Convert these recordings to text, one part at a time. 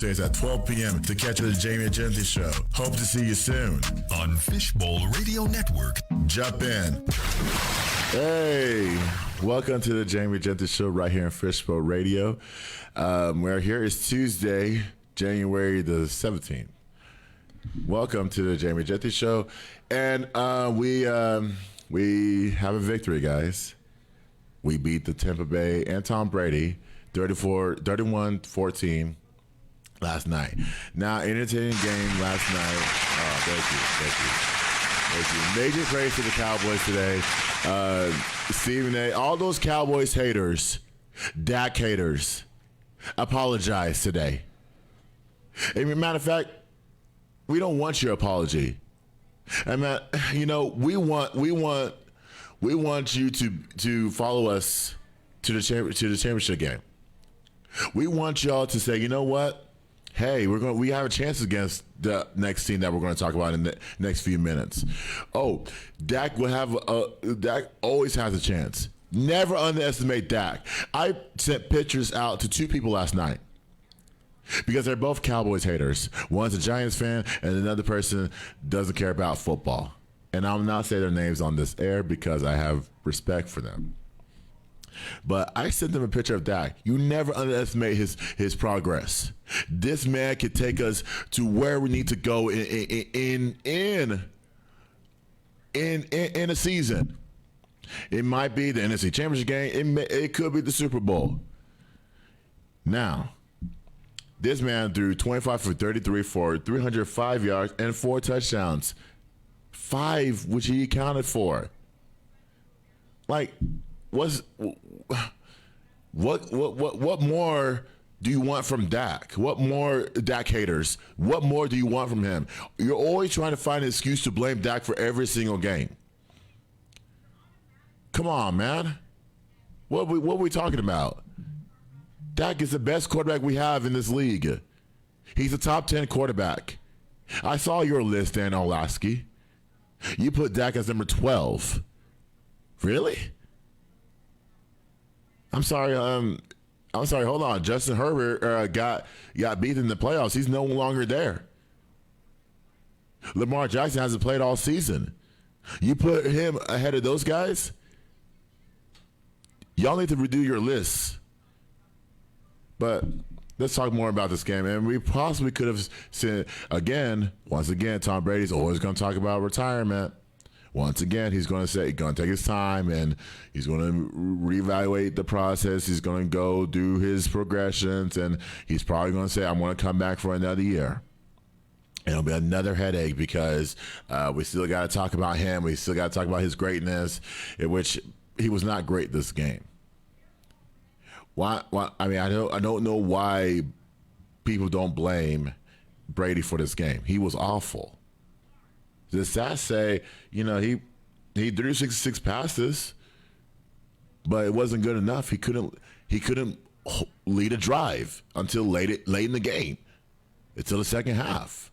Tuesdays at 12 p.m. to catch the Jamie Gentry Show. Hope to see you soon on Fishbowl Radio Network. Jump in. Hey, welcome to the Jamie Gentry Show right here on Fishbowl Radio. We're here. It's Tuesday, January the 17th. Welcome to the Jamie Gentry Show, and we have a victory, guys. We beat the Tampa Bay and Tom Brady 31-14 last night. Now, entertaining game last night. Oh, thank you. Major praise to the Cowboys today. Stephen A., all those Cowboys haters, Dak haters, apologize today. As a matter of fact, we don't want your apology. I mean, you know, we want you to follow us to the championship game. We want y'all to say, you know what? Hey, we have a chance against the next team that we're going to talk about in the next few minutes. Oh, Dak always has a chance. Never underestimate Dak. I sent pictures out to two people last night because they're both Cowboys haters. One's a Giants fan, and another person doesn't care about football. And I'll not say their names on this air because I have respect for them. But I sent them a picture of Dak. You never underestimate his progress. This man could take us to where we need to go in a season. It might be the NFC Championship game. It could be the Super Bowl. Now, this man threw 25 for 33 for 305 yards and 4 touchdowns. 5, which he accounted for. Like, what more do you want from Dak? What more, Dak haters? What more do you want from him? You're always trying to find an excuse to blame Dak for every single game. Come on, man. What are we talking about? Dak is the best quarterback we have in this league. He's a top 10 quarterback. I saw your list, Dan Orlovsky. You put Dak as number 12. Really? I'm sorry. Hold on. Justin Herbert got beat in the playoffs. He's no longer there. Lamar Jackson hasn't played all season. You put him ahead of those guys? Y'all need to redo your lists. But let's talk more about this game. And we possibly could have said, once again, Tom Brady's always going to talk about retirement. Once again, he's going to take his time, and he's going to reevaluate the process. He's going to go do his progressions, and he's probably going to say, I'm going to come back for another year. And it'll be another headache because we still got to talk about him. We still got to talk about his greatness, in which he was not great this game. Why? I mean, I don't know why people don't blame Brady for this game. He was awful. The stats say, you know, he threw 66 passes, but it wasn't good enough. He couldn't lead a drive until late in the game, until the second half.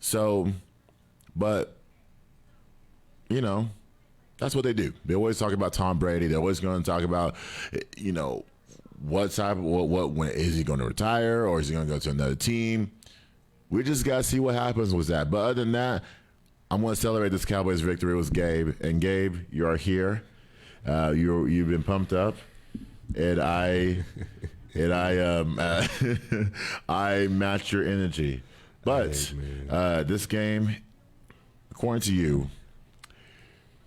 So, but you know, that's what they do. They always talk about Tom Brady. They're always going to talk about, you know, when is he going to retire, or is he going to go to another team? We just got to see what happens with that. But other than that, I'm going to celebrate this Cowboys victory with Gabe. And Gabe, you are here. You've been pumped up, and I match your energy. But this game, according to you,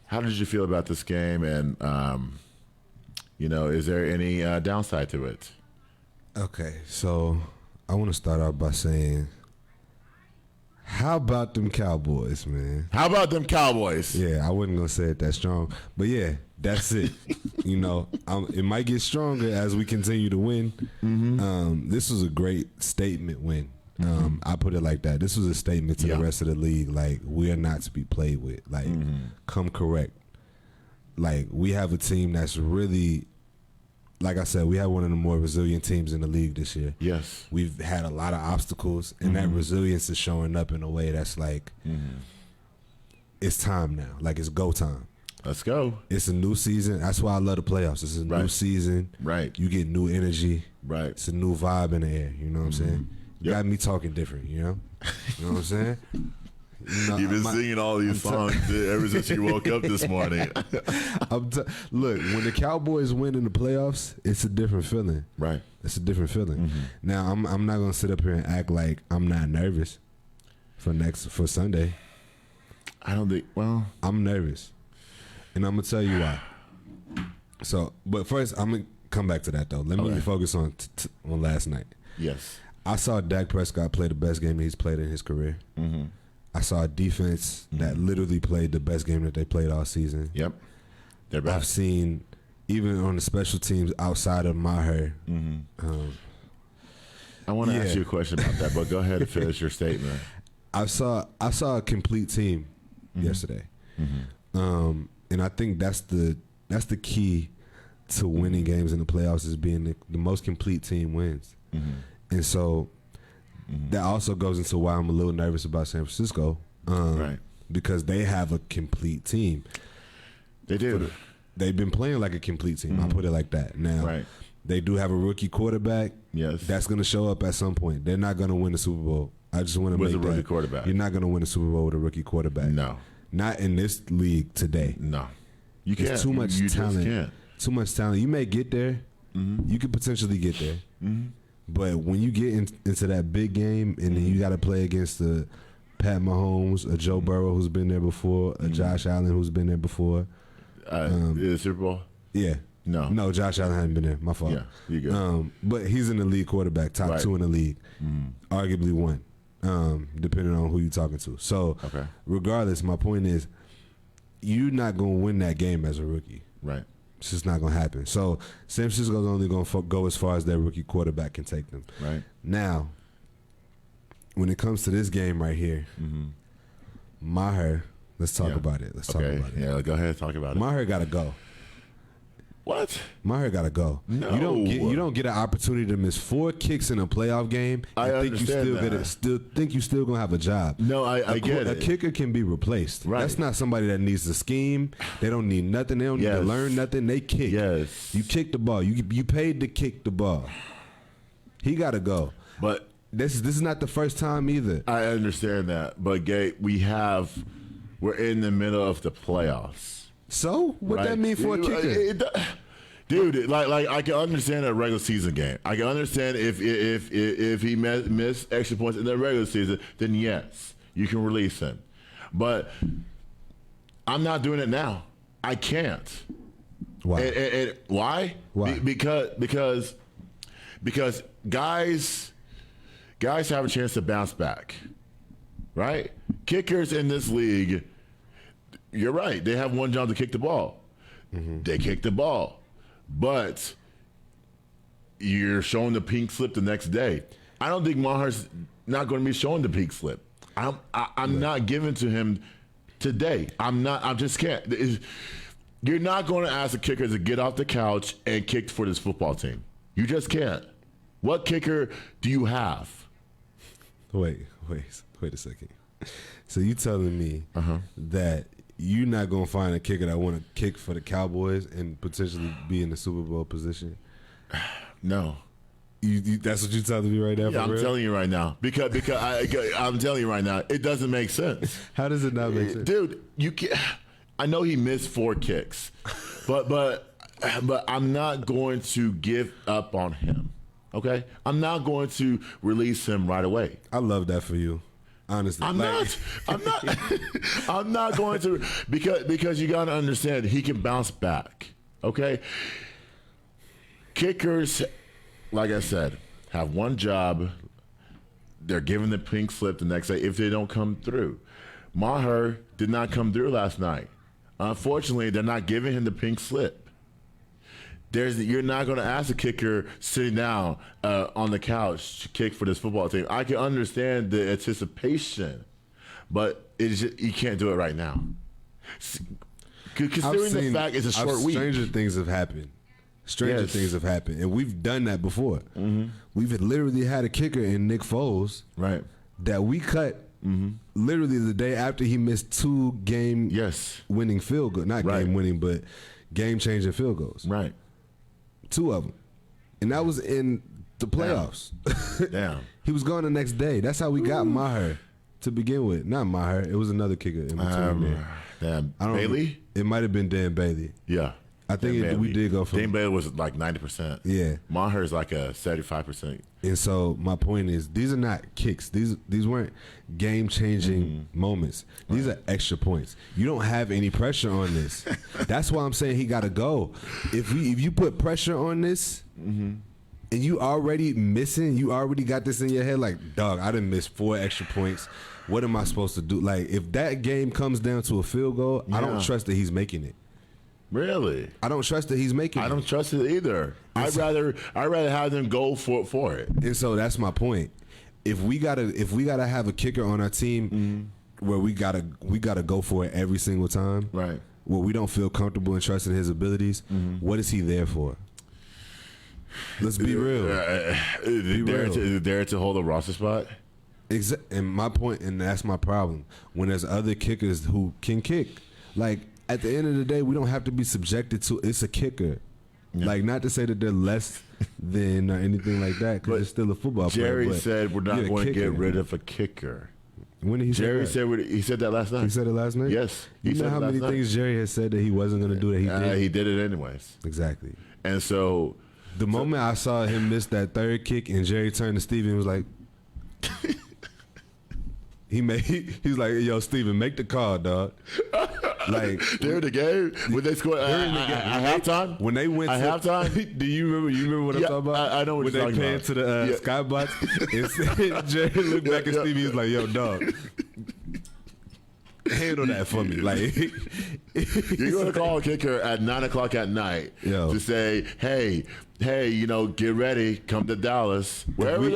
how did you feel about this game? And you know, is there any downside to it? Okay, so I want to start out by saying, how about them Cowboys, man? How about them Cowboys? Yeah, I wasn't going to say it that strong. But, yeah, that's it. You know, it might get stronger as we continue to win. Mm-hmm. This was a great statement win. I put it like that. This was a statement to the rest of the league. Like, we are not to be played with. Like, come correct. Like, we have a team that's really, like I said, we have one of the more resilient teams in the league this year. Yes. We've had a lot of obstacles, and that resilience is showing up in a way that's like, it's time now. Like, it's go time. Let's go. It's a new season. That's why I love the playoffs. It's a new season. Right. You get new energy. Right. It's a new vibe in the air. You know what I'm saying? You Yep. got me talking different, you know? You know what I'm saying? You know, You've been singing all these songs ever since you woke up this morning. Look, when the Cowboys win in the playoffs, it's a different feeling. Right. It's a different feeling. Now, I'm not gonna sit up here and act like I'm not nervous for Sunday. I don't think. Well, I'm nervous, and I'm gonna tell you why. So, but first, I'm gonna come back to that though. Let me focus on last night. yes. I saw Dak Prescott play the best game that he's played in his career. I saw a defense that literally played the best game that they played all season. Yep. They're I've back. seen, even on the special teams outside of Maher, I want to yeah. ask you a question about that, but go ahead and finish your statement. I saw a complete team yesterday, and I think that's the key to winning games in the playoffs is being the most complete team wins, and so that also goes into why I'm a little nervous about San Francisco, Right. because they have a complete team. They do. They've been playing like a complete team. I'll put it like that. Now, Right. they do have a rookie quarterback. Yes. That's going to show up at some point. They're not going to win the Super Bowl. I just want to With make a rookie that. quarterback. You're not going to win the Super Bowl with a rookie quarterback. No. Not in this league today. No. You can't. It's too much you talent. Just can't. Too much talent. You may get there. You could potentially get there. But when you get into that big game and then you got to play against the Pat Mahomes, a Joe Burrow who's been there before, a Josh Allen who's been there before. The Super Bowl? Yeah. No. No, Josh Allen hadn't been there. My fault. Yeah, you good. But he's an elite quarterback, top Right. 2 in the league, arguably one, depending on who you're talking to. So, Okay. regardless, my point is, you're not going to win that game as a rookie. Right. It's just not going to happen. So, San Francisco's only going to go as far as their rookie quarterback can take them. Right. Now, when it comes to this game right here, Maher, let's talk about it. Let's talk Okay. about it. Yeah, go ahead and talk about it. Maher got to go. What? Maher got to go. No. You don't get an opportunity to miss 4 kicks in a playoff game. I and think you still gonna have a job. No, I get A it. kicker can be replaced. Right. That's not somebody that needs to scheme. They don't need nothing. They don't need to Yes. learn nothing. They kick. Yes. You kick the ball. You paid to kick the ball. He got to go. But This is not the first time either. I understand that. But, Gabe, we're in the middle of the playoffs. So what Right? that mean for a kicker? Dude, like I can understand a regular season game. I can understand if he missed extra points in the regular season, then yes, you can release him. But I'm not doing it now. I can't. Why? And why? Why? Because guys have a chance to bounce back, right? Kickers in this league, you're right. They have one job to kick the ball. They kick the ball, but you're showing the pink slip the next day. I don't think Maher's not going to be showing the pink slip. I'm not giving to him today. I just can't. You're not going to ask a kicker to get off the couch and kick for this football team. You just can't. What kicker do you have? Wait a second. So you telling me that you're not gonna find a kicker that want to kick for the Cowboys and potentially be in the Super Bowl position? No. That's what you're telling me right now. Yeah, for I'm real? telling you right now because I'm telling you right now, it doesn't make sense. How does it not make sense? Dude, you can't. I know he missed 4 kicks, but I'm not going to give up on him. Okay, I'm not going to release him right away. I love that for you. Honestly, I'm not I'm not going to because you got to understand he can bounce back. Okay, kickers, like I said, have one job. They're given the pink slip the next day if they don't come through. Maher did not come through last night. Unfortunately, they're not giving him the pink slip. You're not going to ask a kicker sitting down on the couch to kick for this football team. I can understand the anticipation, but you can't do it right now. Considering the fact it's a short week. Stranger things have happened. Stranger things have happened, and we've done that before. We've literally had a kicker in Nick Foles Right. that we cut Literally the day after he missed 2 game Yes. winning field goals. Not Right. game winning, but game changing field goals. Right. 2 of them. And that was in the playoffs. Damn. He was gone the next day. That's how we got Maher to begin with. Not Maher. It was another kicker in between there. Damn. I don't Bailey? It might have been Dan Bailey. Yeah. I think Dan we Bailey. did go from. Dan Bailey was like 90%. Yeah. Maher is like a 75%. And so my point is, these are not kicks. These weren't game changing moments. These are extra points. You don't have any pressure on this. That's why I'm saying he got to go. If you put pressure on this, and you already missing, you already got this in your head. Like, dog, I done missed 4 extra points. What am I supposed to do? Like, if that game comes down to a field goal, I don't trust that he's making it. Really? I don't trust that he's making it. I don't trust it either. I'd rather have them go for it. And so that's my point. If we gotta have a kicker on our team where we gotta go for it every single time, Right. where we don't feel comfortable and trusting his abilities, what is he there for? Let's be real. Is it there to hold a roster spot? And my point, and that's my problem. When there's other kickers who can kick, like at the end of the day, we don't have to be subjected to. It's a kicker. Yeah. Like, not to say that they're less than or anything like that, because it's still a football player. Jerry but said we're not you're a going to kicker. get rid of a kicker. When did he Jerry say that? he said that last night. He said it last night? Yes. You He know said how it last many night. things Jerry has said that he wasn't going to do that he did? He did it anyways. Exactly. And so The moment I saw him miss that third kick and Jerry turned to Steven and was like, he's like, yo, Steven, make the call, dog. Like, during the game when they scored at halftime. when they went at to halftime. do you remember what I'm Yeah, talking about? I know what when you're they talking panned about. to the Yeah. skybox and Jerry looked back at Yeah. Stevie. He was like, yo, dog, handle that for me. Like, You're going to call a kicker at 9:00 at night Yo. to say, hey, get ready, come to Dallas, wherever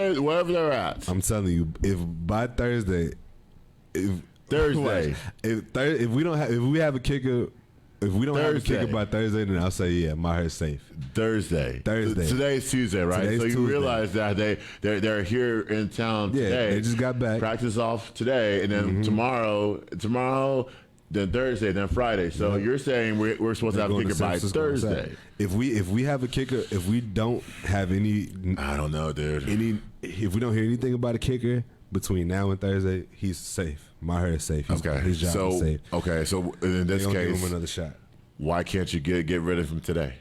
they're at. I'm telling you, if by Thursday, Thursday. if we have a kicker, if we don't have a kicker by Thursday, then I'll say Maher's safe. Thursday. Thursday. Today's Tuesday, right? Today's so you Tuesday. realize that they're here in town Yeah, today. they just got back. Practice off today, and then tomorrow, then Thursday, then Friday. So you're saying we're supposed to have a Going to kicker by San Francisco on Thursday? Saturday. If we have a kicker, if we don't have any, I don't know, dude. if we don't hear anything about a kicker between now and Thursday, he's safe. Maher is safe. His job is safe. Okay, so in They this gonna give case, him another shot. why can't you get rid of him today?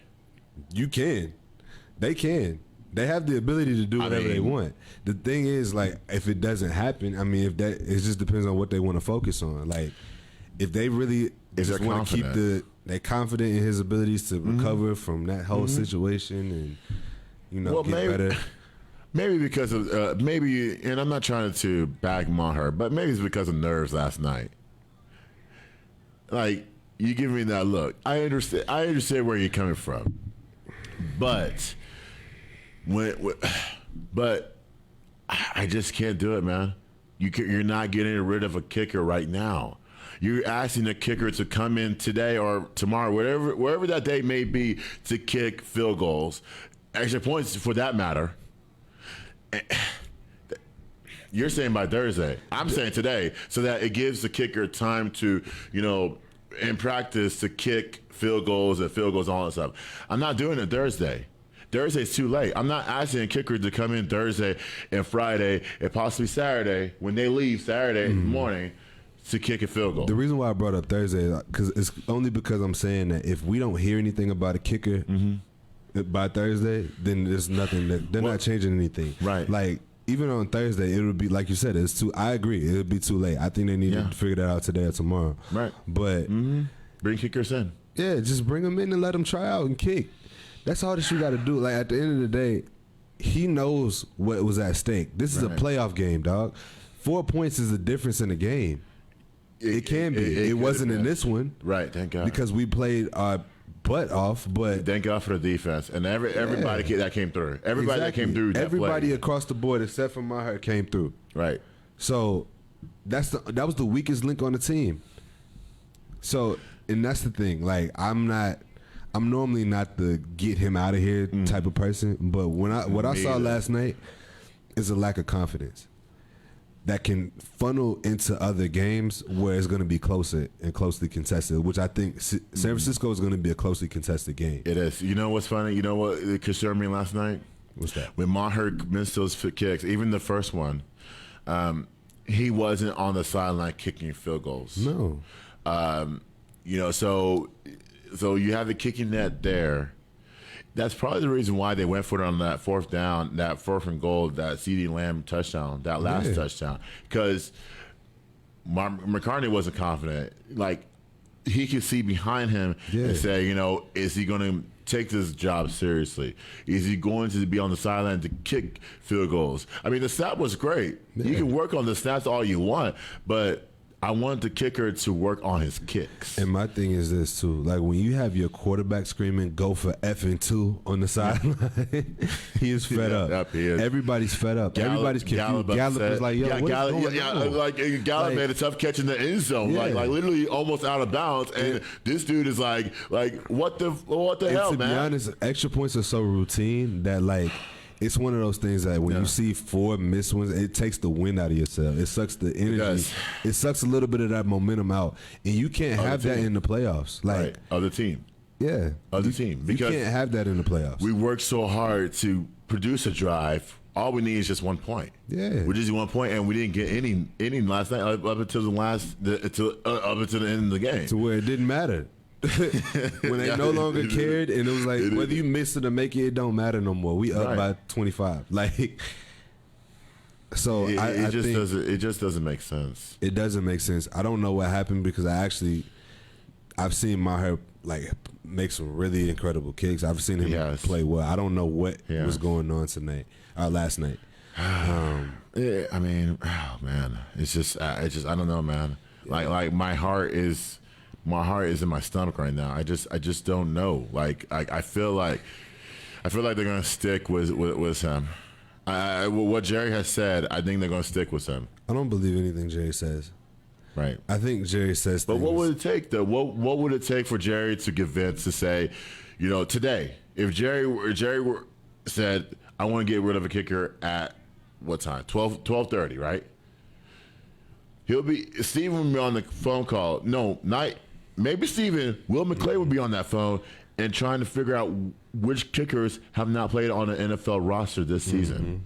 You can. They can. They have the ability to do whatever they mean- want. The thing is, like, if it doesn't happen, I mean, it just depends on what they want to focus on. Like, if they really If just they're want to keep confident. they're confident in his abilities to recover from that whole situation and, Well, get maybe- better. Maybe because of and I'm not trying to bag Maher, but maybe it's because of nerves last night. Like, you give me that look. I understand where you're coming from, but but I just can't do it, man. You're not getting rid of a kicker right now. You're asking the kicker to come in today or tomorrow, wherever that day may be, to kick field goals, extra points for that matter. You're saying by Thursday. I'm saying today, so that it gives the kicker time to, in practice, to kick field goals and field goals, all that stuff. I'm not doing it Thursday. Thursday's too late. I'm not asking a kicker to come in Thursday and Friday and possibly Saturday when they leave Saturday morning to kick a field goal. The reason why I brought up Thursday is because I'm saying that if we don't hear anything about a kicker by Thursday, then there's nothing that they're not changing anything. Right. Like, even on Thursday, it would be like you said. I agree. It would be too late. I think they need to figure that out today or tomorrow. Right. But Bring kickers in. yeah, just bring them in and let them try out and kick. That's all that you got to do. Like, at the end of the day, he knows what was at stake. This is a playoff game, dog. 4 points is the difference in the game. It can be. It wasn't in this one. Right, thank God. Because we played our butt off, but Thank God for the defense and everybody that came through. Everybody that came through. That everybody played. across the board except for Maher came through. Right. So that was the weakest link on the team. So, and that's the thing. Like, I'm normally not the get him out of here type of person, but what I saw last night is a lack of confidence. that can funnel into other games where it's going to be closer and closely contested, which I think San Francisco is going to be a closely contested game. It is. You know what's funny? You know what concerned me last night? What's that? When Maher missed those kicks, even the first one, he wasn't on the sideline kicking field goals. No. You know, so you have the kicking net there. That's probably the reason why they went for it on that fourth down, that fourth and goal, that CeeDee Lamb touchdown, that last touchdown. Because McCartney wasn't confident. Like, he could see behind him and say, you know, is he going to take this job seriously? Is he going to be on the sideline to kick field goals? I mean, the stat was great. You can work on the stats all you want, but I want the kicker to work on his kicks. And my thing is this too: like when you have your quarterback screaming "Go for effing 2" on the sideline, he is fed up. Yep, he is. Everybody's fed up. Everybody's confused. Gallup was like, "Yo, what is going on?" Like Gallup made a tough catch in the end zone, like literally almost out of bounds, and this dude is like what the hell, man? To be honest, extra points are so routine that like. It's one of those things that when you see 4 missed ones, it takes the wind out of yourself. It sucks the energy. It sucks a little bit of that momentum out, and you can't have that in the playoffs. Like other team, other team. Because you can't have that in the playoffs. We worked so hard to produce a drive. All we need is just 1 point. Yeah, we just need 1 point, and we didn't get any last night up until up until the end of the game, to where it didn't matter. When they no longer cared, and it was like whether you miss it or make it don't matter no more. We up by 25. Like, so it just doesn't make sense. It doesn't make sense. I don't know what happened because I've seen Maher like make some really incredible kicks. I've seen him play well. I don't know what was going on last night. I mean, oh man, it's just I don't know, man. Like my heart is in my stomach right now. I just don't know. Like I feel like they're gonna stick with him. What Jerry has said, I think they're gonna stick with him. I don't believe anything Jerry says. Right. I think Jerry says but things. What would it take though? What would it take for Jerry to give Vince to say, you know, today, if Jerry said, I want to get rid of a kicker at what time? 12:30, right? Steven will be on the phone call. Maybe Will McClay would be on that phone and trying to figure out which kickers have not played on an NFL roster this season.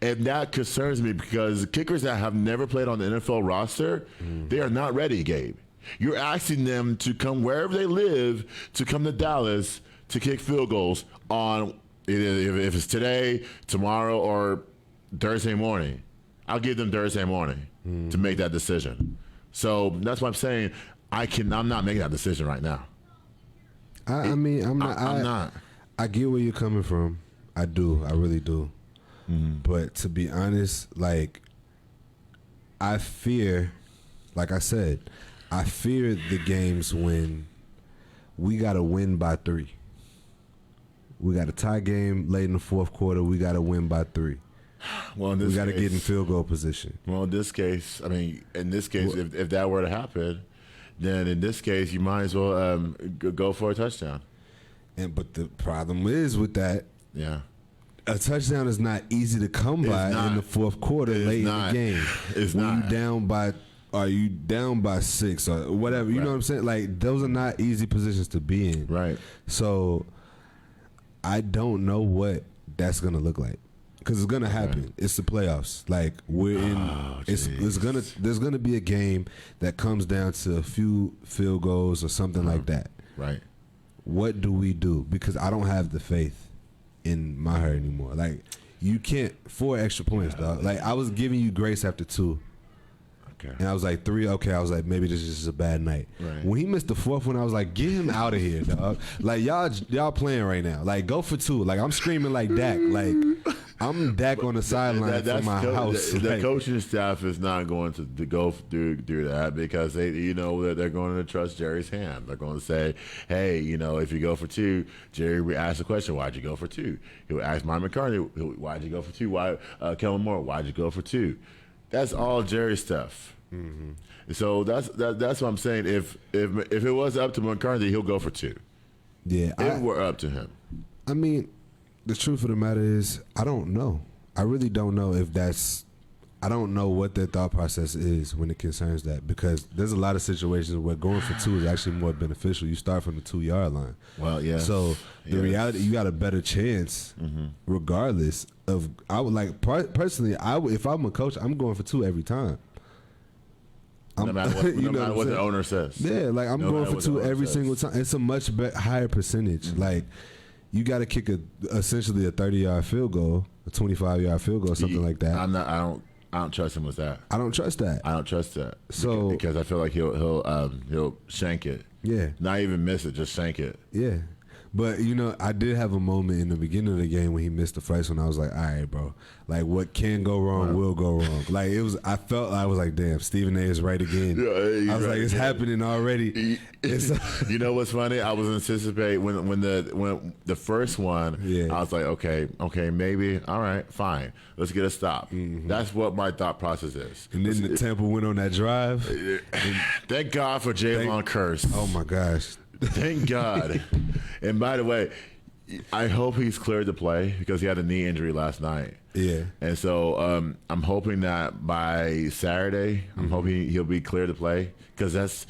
And that concerns me because kickers that have never played on the NFL roster, they are not ready, Gabe. You're asking them to come wherever they live to come to Dallas to kick field goals on if it's today, tomorrow, or Thursday morning. I'll give them Thursday morning to make that decision. So that's what I'm saying. I'm not making that decision right now. I'm not. I get where you're coming from. I do. I really do. But to be honest, like, I fear, like I said, I fear the games when we got to win by 3. We got a tie game late in the fourth quarter. We got to win by 3. Well, we got to get in field goal position. Well, in this case, if that were to happen, then in this case, you might as well go for a touchdown. But the problem is with that, a touchdown is not easy to come by in the fourth quarter late in the game. Are you down by 6 or whatever? You know what I'm saying? Like, those are not easy positions to be in. Right. So I don't know what that's gonna look like. Because it's gonna happen. It's the playoffs. Like we're in. There's gonna be a game that comes down to a few field goals or something like that. Right. What do we do? Because I don't have the faith in Maher anymore. Like you can't 4 extra points, dog. Like I was giving you grace after 2. Okay. And I was like 3. Okay, I was like maybe this is just a bad night. Right. When he missed the 4th one, I was like, get him out of here, dog. Like y'all playing right now. Like go for 2. Like I'm screaming like Dak. Like. I'm Dak on the sideline from my house. The coaching staff is not going to go do that because they're going to trust Jerry's hand. They're going to say, hey, if you go for 2, Jerry will ask the question, why'd you go for 2? He'll ask Mike McCartney, why'd you go for 2? Why Kellen Moore, why'd you go for 2? That's all Jerry stuff. Mm-hmm. So that's what I'm saying. If it was up to McCartney, he'll go for 2. Yeah, if we're up to him. I mean. The truth of the matter is, I don't know. I really don't know if that's. I don't know what their thought process is when it concerns that, because there's a lot of situations where going for 2 is actually more beneficial. You start from the 2-yard line. Well, yeah. So the reality, you got a better chance, regardless of. I would like personally. If I'm a coach, I'm going for 2 every time. No matter what the owner says. Yeah, like I'm going for 2 every single time. It's a much higher percentage. Like you got to kick essentially a 30-yard field goal, a 25-yard field goal, something like that. I don't trust him with that. I don't trust that. I don't trust that. So because I feel like he'll shank it. Yeah. Not even miss it, just shank it. Yeah. But, you know, I did have a moment in the beginning of the game when he missed the first one. I was like, all right, bro. Like, what can go wrong will go wrong. Like, I was like, damn, Stephen A. is right again. Yeah, I was like, it's happening already. You know what's funny? I was anticipating when the first one, I was like, okay, maybe, all right, fine. Let's get a stop. That's what my thought process is. And then the Tampa went on that drive. Thank God for Jalen Kearse. Oh, my gosh. Thank God. And by the way, I hope he's cleared to play because he had a knee injury last night. Yeah. And so I'm hoping that by Saturday, I'm hoping he'll be cleared to play because that's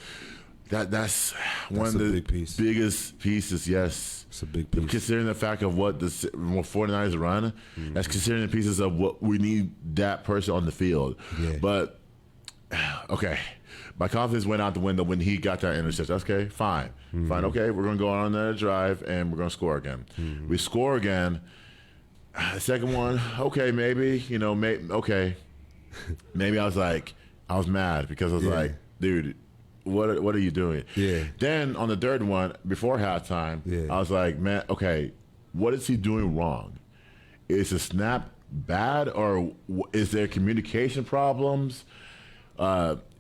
one of the biggest pieces, yes. It's a big piece. Considering the fact of what the 49ers run, that's considering the pieces of what we need that person on the field. Yeah. But, okay. My confidence went out the window when he got that interception. Okay, fine. Fine, okay, we're going to go on that drive, and we're going to score again. We score again. Second one, okay, maybe, okay. Maybe I was mad because I was like, dude, what are you doing? Yeah. Then on the third one, before halftime, I was like, man, okay, what is he doing wrong? Is the snap bad, or is there communication problems?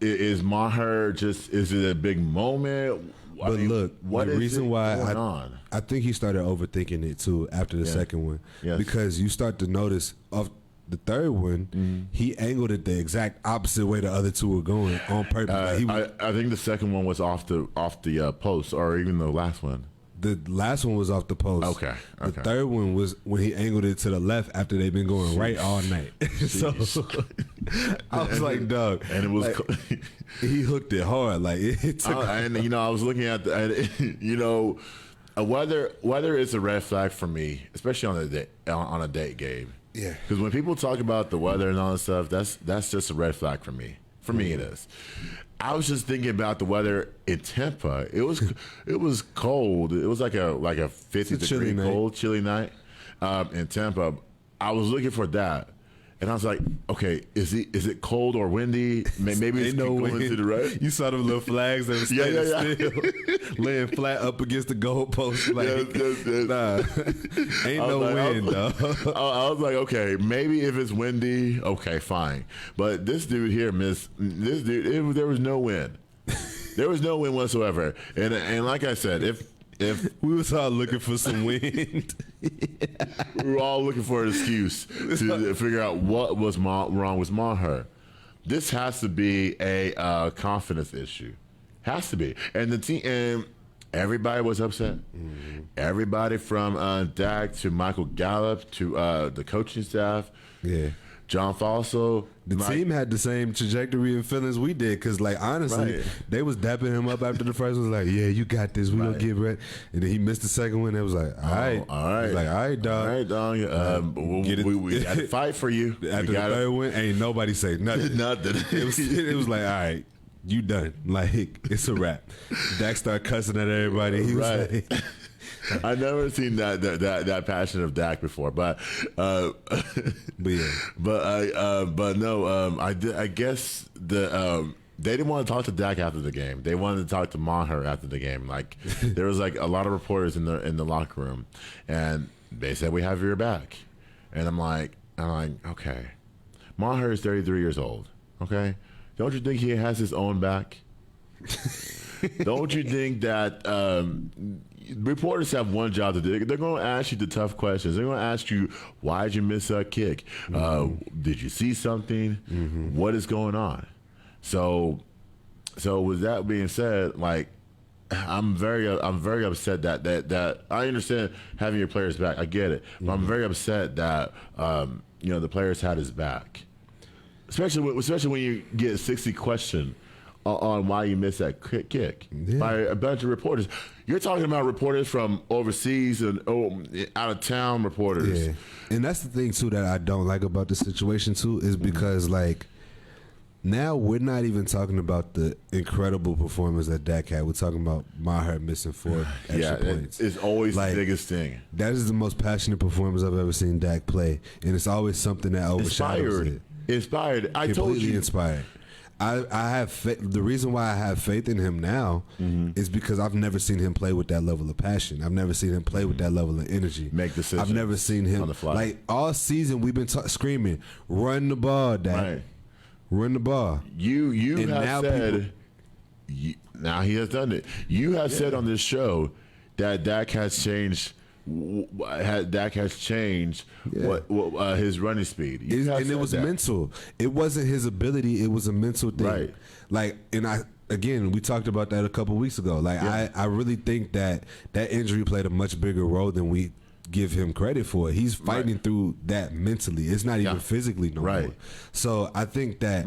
Is Maher is it a big moment? But look, what the reason why I think he started overthinking it too after the second one. Yes. Because you start to notice of the third one, he angled it the exact opposite way the other 2 were going on purpose. I think the second one was off the post, or even the last one. The last one was off the post. Okay. The third one was when he angled it to the left after they've been going right all night. So I was like, dog. And it was he hooked it hard. Like it took. And I was looking at whether it's a red flag for me, especially on a date game. Yeah. Because when people talk about the weather and all that stuff, that's just a red flag for me. For me, it is. I was just thinking about the weather in Tampa. It was cold. It was like a 50-degree cold, chilly night in Tampa. I was looking for that, and I was like, okay, is it cold or windy? Maybe it's going to the right. You saw them little flags that were standing still, laying flat up against the goalpost. Like, nah, ain't no wind, though. I was like, okay, maybe if it's windy, okay, fine. But this dude here, there was no wind. There was no wind whatsoever. And like I said, if we was all looking for some wind, we were all looking for an excuse to figure out what was wrong with Maher. This has to be a confidence issue. Has to be. And the team and everybody was upset. Everybody from Dak to Michael Gallup to the coaching staff. Yeah. John Falso. The team had the same trajectory and feelings we did, because, like, honestly, they was dapping him up after the first one. Was like, yeah, you got this. We gonna get ready. And then he missed the second one. It was like, all right. He was like, all right, dog. All right, dog. We got to fight for you. After the third one, ain't nobody say nothing. Nothing. It was like, all right, you done. Like, it's a wrap. Dak started cussing at everybody. He was like... I've never seen that passion of Dak before, but yeah. But no, I guess they didn't want to talk to Dak after the game. They wanted to talk to Maher after the game. Like there was like a lot of reporters in the locker room, and they said we have your back, and I'm like, okay, Maher is 33 years old. Okay, don't you think he has his own back? Don't you think that reporters have one job to do? They're going to ask you the tough questions. They're going to ask you, why did you miss that kick? Did you see something? What is going on? So with that being said, like I'm very upset that I understand having your players back. I get it, but I'm very upset that the players had his back. especially when you get a 60 question on why you missed that kick by a bunch of reporters. You're talking about reporters from overseas and out of town reporters. Yeah, and that's the thing too that I don't like about the situation too is because like now we're not even talking about the incredible performance that Dak had. We're talking about Maher missing 4 extra points. It's always Like, the biggest thing. That is the most passionate performance I've ever seen Dak play, and it's always something that overshadows it. Inspired. I told Completely you. inspired. I have the reason why I have faith in him now is because I've never seen him play with that level of passion. I've never seen him play with that level of energy. Make decisions I've never seen him on the fly. like all season. We've been screaming, "Run the ball, Dak! Right. Run the ball!" You And have now said. Now he has done it. You have said on this show that Dak has changed. Dak has changed what his running speed. And it was mental. It wasn't his ability. It was a mental thing. Right. Like, and we talked about that a couple weeks ago. Like, I really think that injury played a much bigger role than we give him credit for. He's fighting through that mentally. It's not even physically no more. So I think that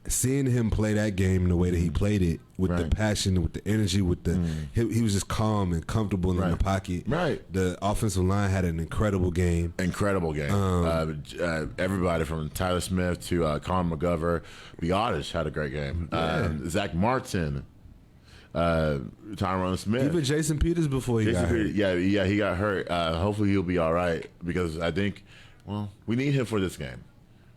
seeing him play that game the way that he played it, with the passion, with the energy, with the he was just calm and comfortable in the pocket. Right. The offensive line had an incredible game. Incredible game. Everybody from Tyler Smith to Conor McGovern, Biotish had a great game. Zach Martin, Tyron Smith, even Jason Peters before he got hurt. Yeah, he got hurt. Hopefully he'll be all right because I think, we need him for this game.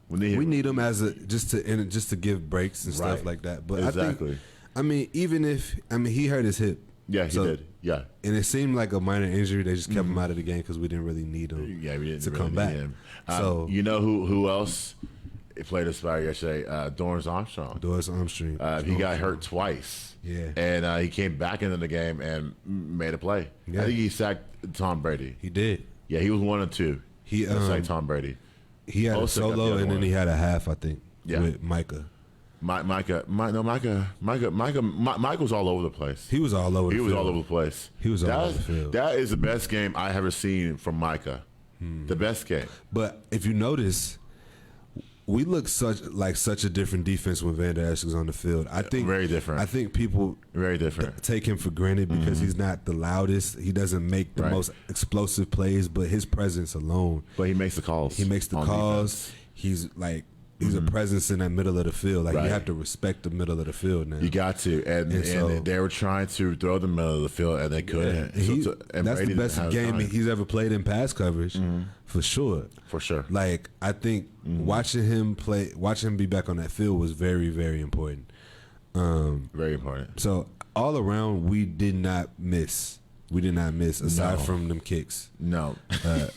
We need him as just to give breaks and stuff like that. But exactly. I think, he hurt his hip. Yeah, he did. Yeah, and it seemed like a minor injury. They just kept him out of the game because we didn't really need him. Yeah, we didn't to really come need back. him. So you know who else played a spot yesterday? Dorrance Armstrong. He got hurt twice. Yeah, and he came back into the game and made a play. Yeah. I think he sacked Tom Brady. He did. Yeah, he was 1 or 2. He sacked Tom Brady. He had a solo and then he had a half, I think. Yeah. With Micah. Micah was all over the place. He was all over the field. He was all over the place. He was all over the field. That is the best game I ever seen from Micah. The best game. But if you notice, we look such a different defense when Van Der Esch was on the field. I think very different. I think people very different take him for granted because he's not the loudest. He doesn't make the most explosive plays, but his presence alone. But he makes the calls. He makes the calls. Defense. He's like he's a presence in that middle of the field. Like you have to respect the middle of the field now. You got to, and so, they were trying to throw the middle of the field, and they couldn't. And that's Brady the best game he's ever played in pass coverage, for sure. For sure. Like I think watching him be back on that field was very, very important. Very important. So all around, we did not miss. We did not miss aside from them kicks. No. But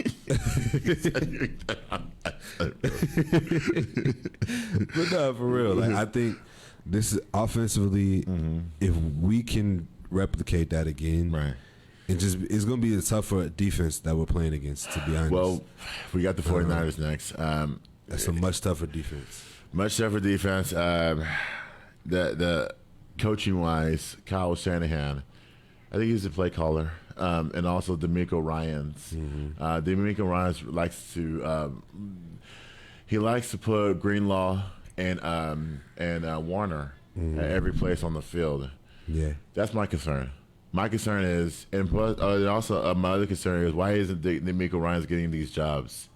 no, for real. Like I think this is offensively, if we can replicate that again, right. It's going to be a tougher defense that we're playing against, to be honest. Well, we got the 49ers next. That's a much tougher defense. Much tougher defense. The coaching wise, Kyle Shanahan, I think he's the play caller, and also D'Amico Ryans. D'Amico Ryans likes to put Greenlaw and Warner at every place on the field. Yeah, that's my concern. My concern is, and plus, also my other concern is, why isn't D'Amico Ryans getting these jobs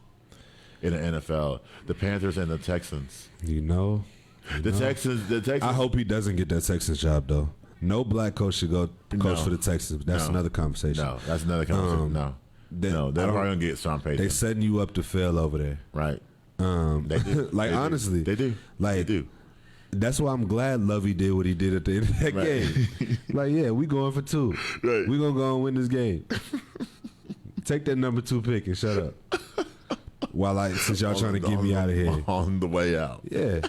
in the NFL? The Panthers and the Texans. The Texans. I hope he doesn't get that Texans job though. No black coach should go coach for the Texans. That's another conversation. No, that's another conversation. They're probably gonna get Sean Payton. They're setting you up to fail over there. Right. They do. Honestly, they do. Like, they do. That's why I'm glad Lovey did what he did at the end of that game. We going for 2. Right. We gonna go and win this game. Take that number 2 pick and shut up. Since y'all trying to get me out of here on the way out. Yeah,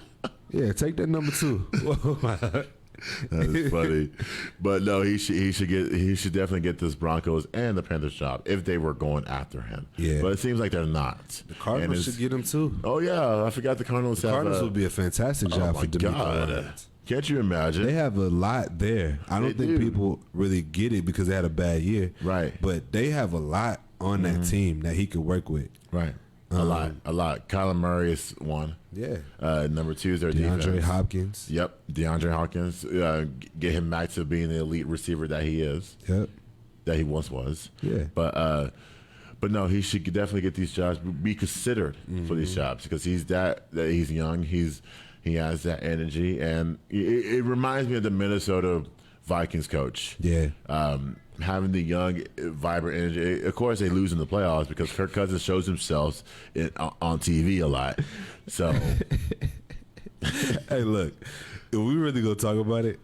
take that number 2. That is funny, but no, he should definitely get this Broncos and the Panthers job if they were going after him. Yeah, but it seems like they're not. The Cardinals should get him too. Oh yeah, I forgot the Cardinals. Cardinals would be a fantastic job for D'Amico. Can't you imagine? They have a lot there. I don't think people really get it because they had a bad year. Right. But they have a lot on that team that he could work with. Right. A lot. Kyler Murray is one. Yeah. Number 2 is their DeAndre defense. Hopkins. Yep, DeAndre Hopkins. Get him back to being the elite receiver that he is. Yep. That he once was. Yeah. But no, he should definitely get these jobs, be considered for these jobs because he's he's young, he has that energy, and it reminds me of the Minnesota Vikings coach. Yeah. Having the young, vibrant energy. Of course, they lose in the playoffs because Kirk Cousins shows himself on TV a lot. So, Hey, look, if we really go talk about it,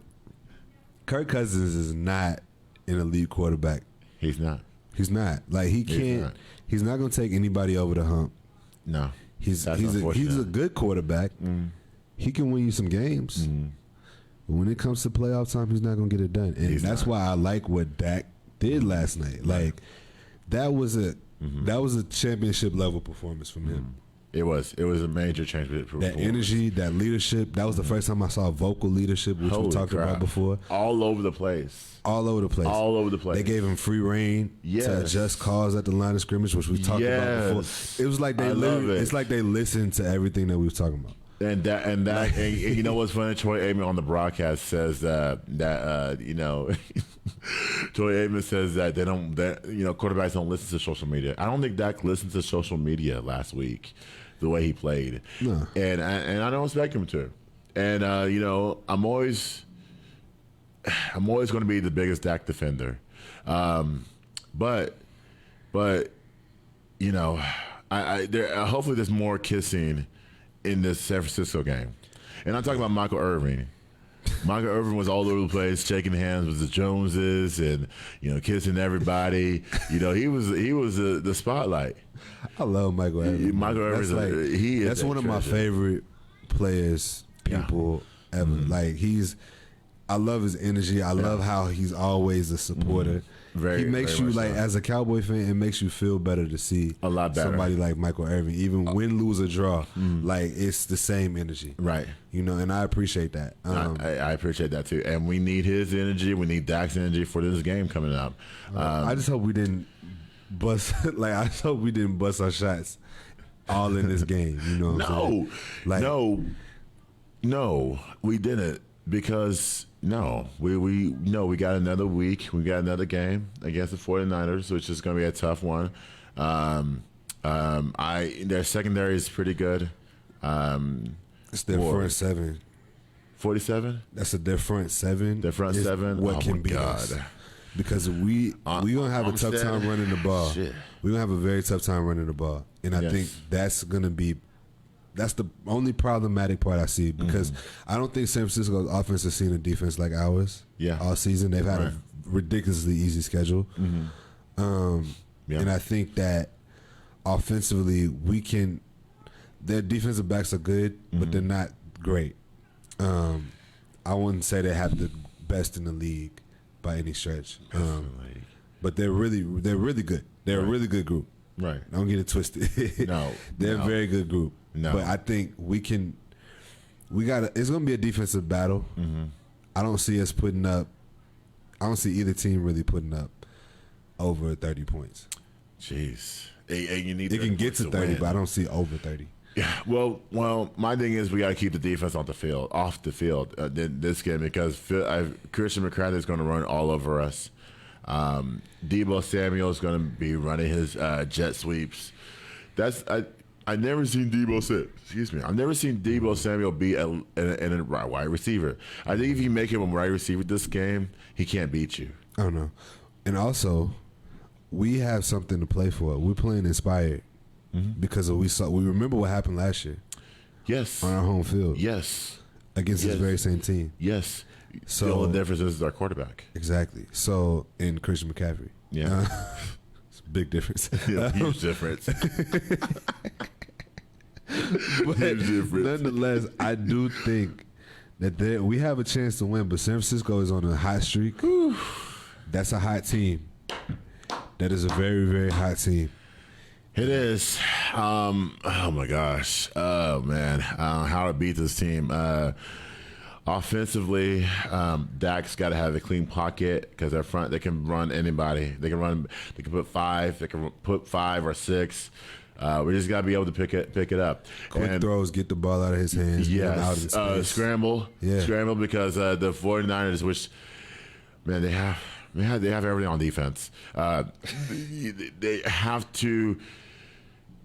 Kirk Cousins is not an elite quarterback. he's not. He's not. Like he can't. not. He's not going to take anybody over the hump. No, He's That's he's a unfortunate. good quarterback. He can win you some games. But when it comes to playoff time, he's not going to get it done. And He's that's not. why I like what Dak did last night. Like that was a championship level performance from him. It was a major change. That energy, that leadership. That was the first time I saw vocal leadership, which we Holy talked crap. about before. all over the place. All over the place. All over the place. They gave him free reign Yes. to adjust calls at the line of scrimmage, which we talked about before. Yes. It was like I love it. It's like they listened to everything that we was talking about. And you know what's funny? Troy Aikman on the broadcast says that Troy Aikman says that quarterbacks don't listen to social media. I don't think Dak listened to social media last week, the way he played. No. And I don't expect him to. And I'm always going to be the biggest Dak defender. But hopefully there's more kissing in this San Francisco game. And I'm talking about Michael Irvin. Michael Irvin was all over the place, shaking hands with the Joneses and kissing everybody. He was the spotlight. I love Michael Irvin. Michael Irvin, that's one of my favorite players, people ever. Like I love his energy. I love how he's always a supporter. Very, he makes very you much like so. as a Cowboy fan, it makes you feel better to see A lot better. somebody like Michael Irvin, even win, lose, or draw. Like it's the same energy, Right. And I appreciate that. I appreciate that too. And we need his energy. We need Dak's energy for this game coming up. I just hope we didn't bust. I just hope we didn't bust our shots all in this game. You know what I'm saying? No, we didn't because we got another week. We got another game against the 49ers, which is going to be a tough one. Their secondary is pretty good. It's their front seven. 47? That's their front seven. Their front is seven? What Oh, can my beat God. us? Because we gonna have a tough Armstead? time running the ball. Shit. We're gonna have a very tough time running the ball, and I Yes. think that's the only problematic part I see because I don't think San Francisco's offense has seen a defense like ours. Yeah. All season they've had Right. a ridiculously easy schedule, Yeah. and I think that offensively their defensive backs are good, but they're not great. I wouldn't say they have the best in the league by any stretch, but they're really good. They're a really good group. Right. Don't get it twisted. No, they're no. a very good group. No. But I think it's gonna be a defensive battle. I don't see either team really putting up over 30 points. Jeez. Hey, you need It can 30 get to points 30, win. but I don't see over 30. Yeah, well, my thing is we got to keep the defense off the field this game because Christian McCaffrey is going to run all over us. Deebo Samuel is going to be running his jet sweeps. I've never seen I've never seen Deebo Samuel be a wide receiver. I think if you make him a wide receiver this game, he can't beat you. I don't know. And also, we have something to play for. We're playing inspired because we remember what happened last year Yes. on our home field Yes. against this Yes. very same team. Yes. So- the only difference is our quarterback. Exactly. So, in Christian McCaffrey. Yeah. It's a big difference. Yeah, huge difference. But Huge difference. nonetheless, I do think that we have a chance to win, but San Francisco is on a hot streak. That's a hot team. That is a very, very hot team. It is. Oh my gosh. Oh man. How to beat this team. Offensively, Dak's got to have a clean pocket because up front they can run anybody. They can put five. They can put 5 or 6. We just got to be able to pick it up. Quick And throws, get the ball out of his hands. Get him out in yes, space. scramble because the 49ers, which man they have everything on defense. They have to.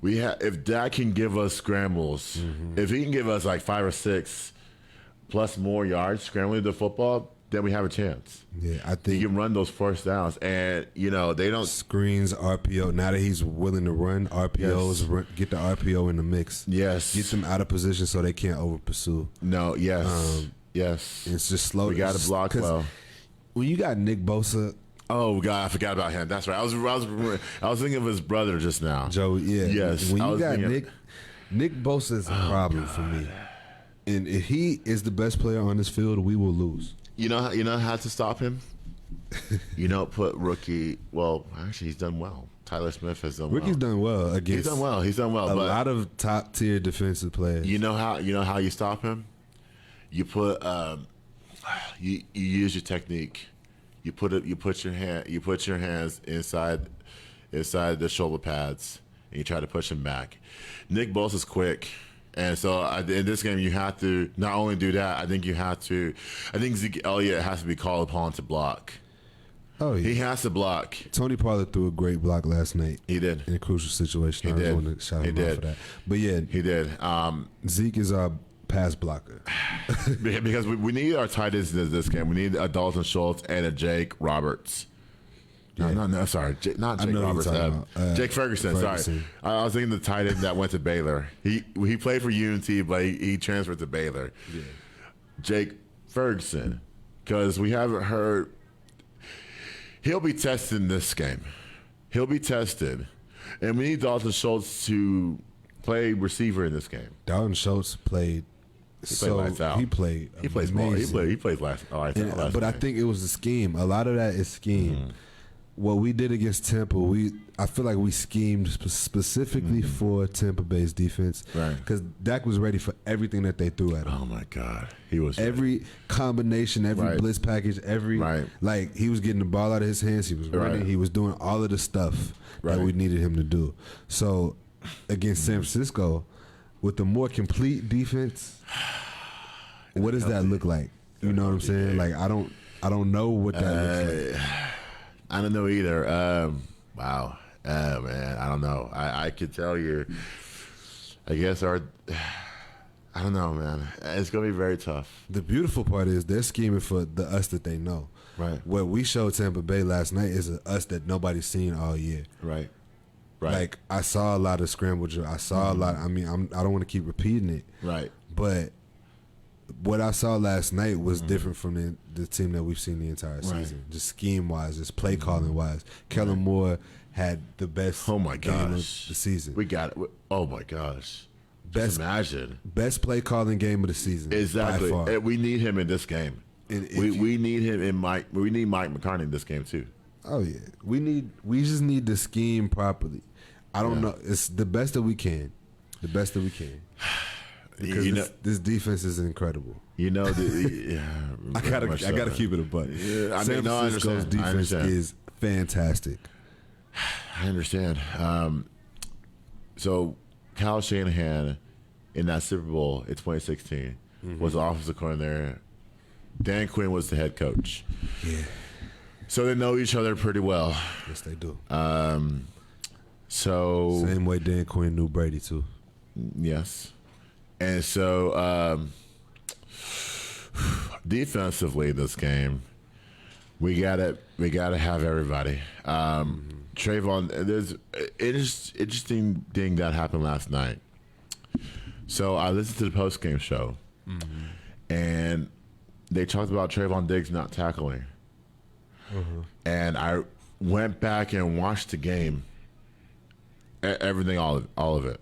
If Dak can give us scrambles, if he can give us like 5 or 6 plus more yards scrambling the football, then we have a chance. Yeah, I He think can run those first downs, and they don't. screens, RPO. Now that he's willing to run RPOs, get the RPO in the mix. Yes. Get them out of position so they can't over pursue. No. Yes. Yes. It's just slow. We got to block well. When you got Nick Bosa, Oh God, I forgot about him. That's right. I was thinking of his brother just now. Joe, yeah. Yes. When I you was got thinking- Nick Bosa is a problem for me. And if he is the best player on this field, we will lose. You know how to stop him. Put rookie. Well, actually, he's done well. Tyler Smith has done Ricky's well. done well against He's done well. a But lot of top tier defensive players. you know how you stop him. You put you use your technique. You put your hands inside the shoulder pads, and you try to push him back. Nick Bosa's quick, and so in this game you have to not only do that. I think Zeke Elliott has to be called upon to block. Oh, yeah. He has to block. Tony Pollard threw a great block last night. He did. In a crucial situation. He I did. want to shout He him out did. for that. But yeah, He did. Zeke is our pass blocker. Because we need our tight ends in this game. We need a Dalton Schultz and a Jake Roberts. No, sorry. Not I Jake know who you're Roberts. talking about. Jake Ferguson, Ferguson. sorry. I was thinking the tight end that went to Baylor. He played for UNT, but he transferred to Baylor. Yeah. Jake Ferguson. Because we haven't heard. He'll be tested in this game. He'll be tested. And we need Dalton Schultz to play receiver in this game. Dalton Schultz played lights out. He played. He plays ball. amazing. He plays lights out. But I think it was the scheme. A lot of that is scheme. What we did against Tampa, I feel like we schemed specifically for Tampa Bay's defense. Right. Because Dak was ready for everything that they threw at him. Oh my God, he was Every combination, every Right. blitz package, Right. like he was getting the ball out of his hands. He was running. Right. He was doing all of the stuff Right. that we needed him to do. So against San Francisco, with the more complete defense, what does that look like? You know what I'm saying? Like I don't know what that looks like. I don't know either. Wow, man, I don't know. I could tell you. I guess I don't know, man. It's gonna be very tough. The beautiful part is they're scheming for the us that they know. Right. What we showed Tampa Bay last night is us that nobody's seen all year. Right. Right. Like I saw a lot of scramble drill. I saw a lot. I mean, I don't want to keep repeating it. Right. But what I saw last night was different from the team that we've seen the entire season. Just scheme wise, just play calling wise. Kellen Moore had the best Oh my game of gosh, the season. We got it. Oh my gosh. Just imagine. Best play calling game of the season. Exactly. By far. And we need him in this game. And if We need him in Mike. We need Mike McCartney in this game too. Oh yeah, we just need to scheme properly. I don't know. It's the best that we can. The best that we can. Because this defense is incredible. I I gotta keep it a butt. Yeah, I San mean, no, I Francisco's understand. I defense understand. is fantastic. I understand. So, Kyle Shanahan in that Super Bowl in 2016 was the offensive coordinator. Dan Quinn was the head coach. Yeah, So they know each other pretty well. yes they do. So Same way Dan Quinn knew Brady too. yes, and so defensively, this game we gotta have everybody. Trayvon, there's an interesting thing that happened last night. So I listened to the post game show, and they talked about Trayvon Diggs not tackling, and I went back and watched the game, everything, all of it,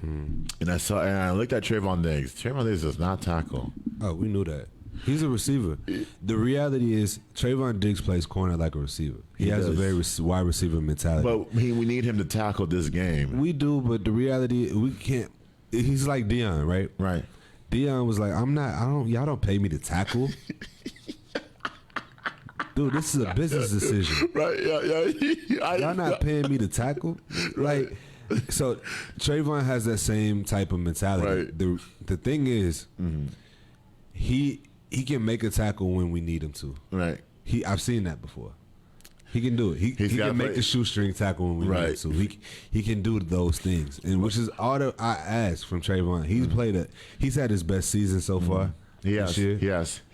and I looked at Trayvon Diggs. Trayvon Diggs does not tackle. Oh, we knew that. He's a receiver. The reality is Trayvon Diggs plays corner like a receiver. He has does. a very wide receiver mentality. But we need him to tackle this game. We do, but the reality we can't. He's like Deion, right? Right. Deion was like, y'all don't pay me to tackle. Dude, this is a business decision. Right. Yeah. Y'all not paying me to tackle. Like, So Trayvon has that same type of mentality. Right. The thing is, he can make a tackle when we need him to. Right. I've seen that before. He can do it. He can make the shoestring tackle when we need him to. He can do those things, and which is all that I ask from Trayvon. He's had his best season so far. Yes.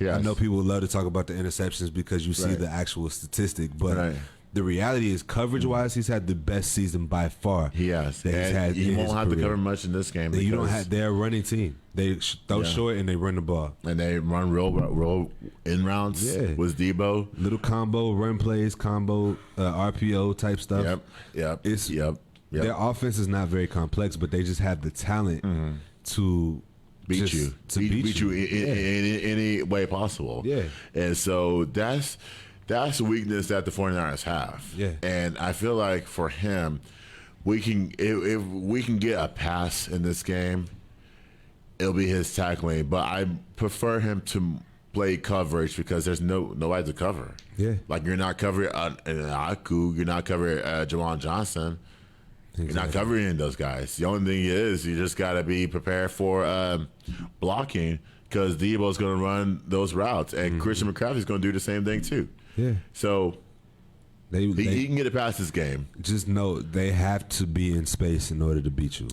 I know people would love to talk about the interceptions because you see the actual statistic, but the reality is, coverage-wise, he's had the best season by far. He has. That he's had he in won't his have career. to cover much in this game. You don't have. They're a running team. They throw short and they run the ball. And they run real in rounds with Debo. Little combo run plays, combo RPO type stuff. Yep. Their offense is not very complex, but they just have the talent to beat you in any way possible. Yeah. And so that's the weakness that the 49ers have. Yeah. And I feel like for him, we can if we can get a pass in this game, it'll be his tackling. But I prefer him to play coverage because there's nobody to cover. Yeah. Like you're not covering Aku, you're not covering Jawan Johnson. Exactly. You're not covering any of those guys. The only thing is you just got to be prepared for blocking because Debo's going to run those routes, and Christian McCaffrey's going to do the same thing too. Yeah. So he can get it past this game. Just know they have to be in space in order to beat you.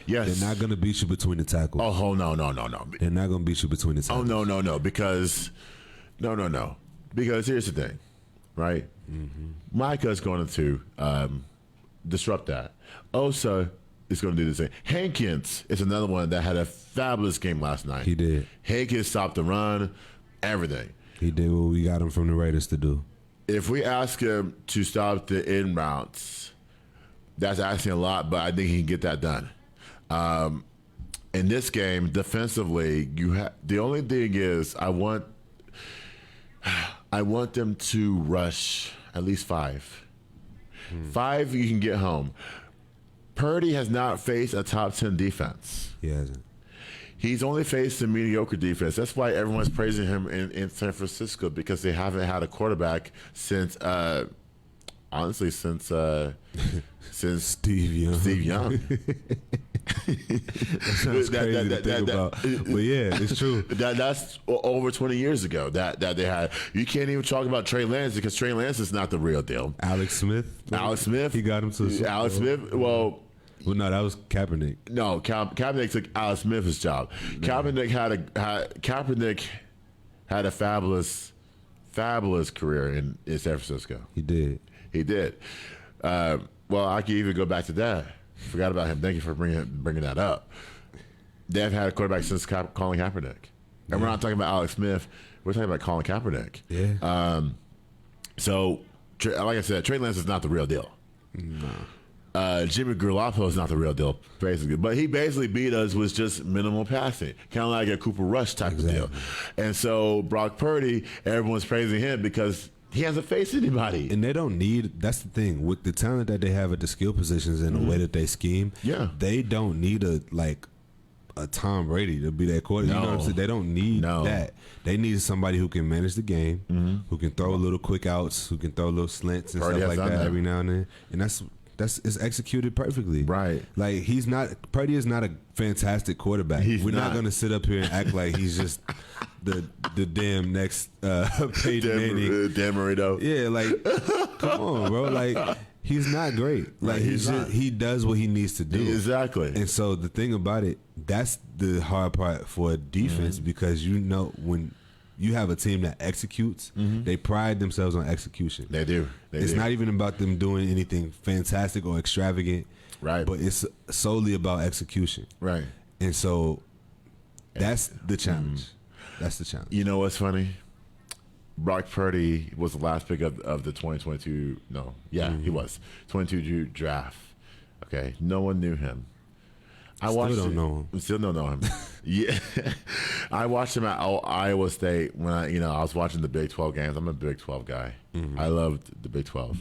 Yes. They're not going to beat you between the tackles. Oh, no. They're not going to beat you between the tackles. Oh, no. Because here's the thing, right? Micah's going to disrupt that. Osa is going to do the same. Hankins is another one that had a fabulous game last night. He did. Hankins stopped the run, everything. He did what we got him from the Raiders to do. If we ask him to stop the in routes, that's asking a lot, but I think he can get that done. In this game, defensively, the only thing is I want them to rush at least 5. 5 you can get home. Purdy has not faced a top 10 defense. He hasn't. He's only faced a mediocre defense. That's why everyone's praising him in San Francisco because they haven't had a quarterback since Steve Young. That sounds crazy to think about. But yeah, it's true. That's over 20 years ago that they had. You can't even talk about Trey Lance because Trey Lance is not the real deal. Alex Smith. He got him to the Super Bowl. Alex Smith. Well, no, that was Kaepernick. No, Kaepernick took Alex Smith's job. No. Kaepernick had a fabulous career in San Francisco. He did. Well, I can even go back to that. Forgot about him. Thank you for bringing that up. They've had a quarterback since Colin Kaepernick. And we're not talking about Alex Smith. We're talking about Colin Kaepernick. Yeah. So, like I said, Trey Lance is not the real deal. No. Jimmy Garoppolo is not the real deal, basically. But he basically beat us with just minimal passing, kind of like a Cooper Rush type of deal. And so Brock Purdy, everyone's praising him because he hasn't faced anybody. And they don't need, that's the thing, with the talent that they have at the skill positions and the way that they scheme, they don't need a Tom Brady to be that quarterback. No. You know what I'm saying? They don't need that. They need somebody who can manage the game, who can throw little quick outs, who can throw little slants and stuff like that every now and then. And that's it's executed perfectly. Right. Like Purdy is not a fantastic quarterback. We're not going to sit up here and act like he's just the damn next Peyton Manning. Dan Marino. Yeah, like come on, bro. Like he's not great. Like he does what he needs to do. Exactly. And so the thing about it, that's the hard part for defense because you know when you have a team that executes, they pride themselves on execution. They do. It's not even about them doing anything fantastic or extravagant. Right. But it's solely about execution. Right. And so that's the challenge. That's the challenge. You know what's funny? Brock Purdy was the last pick of the 2022. No. Yeah, he was. 22 draft. Okay. No one knew him. Still don't know him. Yeah, I watched him at Iowa State when I was watching the Big 12 games. I'm a Big 12 guy. I loved the Big 12.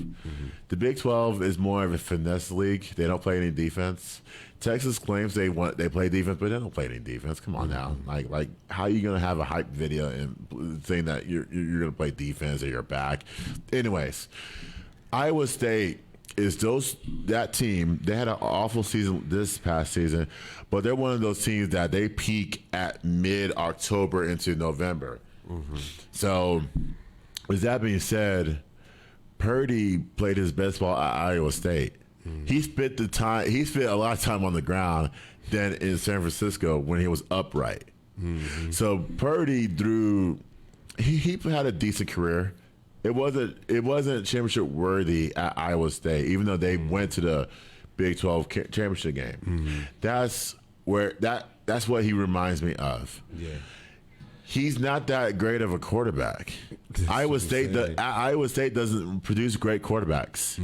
The Big 12 is more of a finesse league. They don't play any defense. Texas claims they play defense, but they don't play any defense. Come on now, like how are you gonna have a hype video and saying that you're gonna play defense or you're back? Anyways, Iowa State is that team. They had an awful season this past season, but they're one of those teams that they peak at mid-October into November. So, with that being said, Purdy played his best ball at Iowa State. He spent a lot of time on the ground than in San Francisco when he was upright. So Purdy he had a decent career. It wasn't championship worthy at Iowa State, even though they went to the Big 12 championship game. That's what he reminds me of. Yeah. He's not that great of a quarterback. Iowa State doesn't produce great quarterbacks.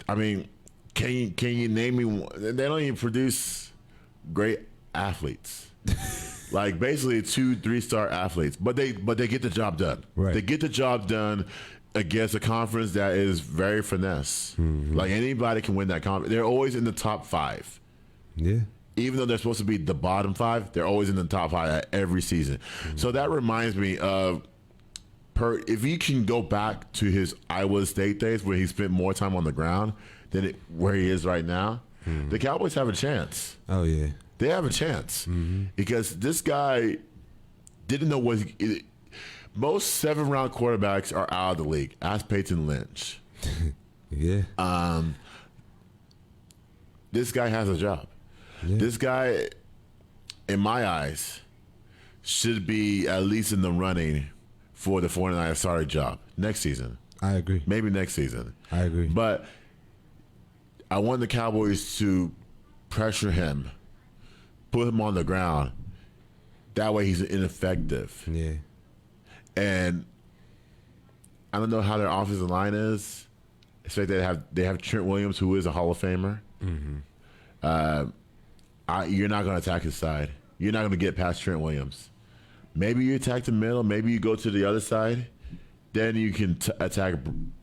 I mean, can you name me one? They don't even produce great athletes. Like basically 2-3-star athletes, but they get the job done. Right. They get the job done against a conference that is very finesse. Like anybody can win that conference. They're always in the top 5. Yeah. Even though they're supposed to be the bottom 5, they're always in the top 5 at every season. So that reminds me of if he can go back to his Iowa State days where he spent more time on the ground than where he is right now, the Cowboys have a chance. Oh yeah. They have a chance because this guy didn't know what most 7th-round quarterbacks are out of the league. Ask Peyton Lynch. Yeah. This guy has a job. Yeah. This guy, in my eyes, should be at least in the running for the 49ers starting job next season. I agree. Maybe next season. I agree. But I want the Cowboys to pressure him, put him on the ground. That way he's ineffective. Yeah. And I don't know how their offensive line is. Expect they have Trent Williams, who is a Hall of Famer. You're not going to attack his side. You're not going to get past Trent Williams. Maybe you attack the middle. Maybe you go to the other side. Then you can attack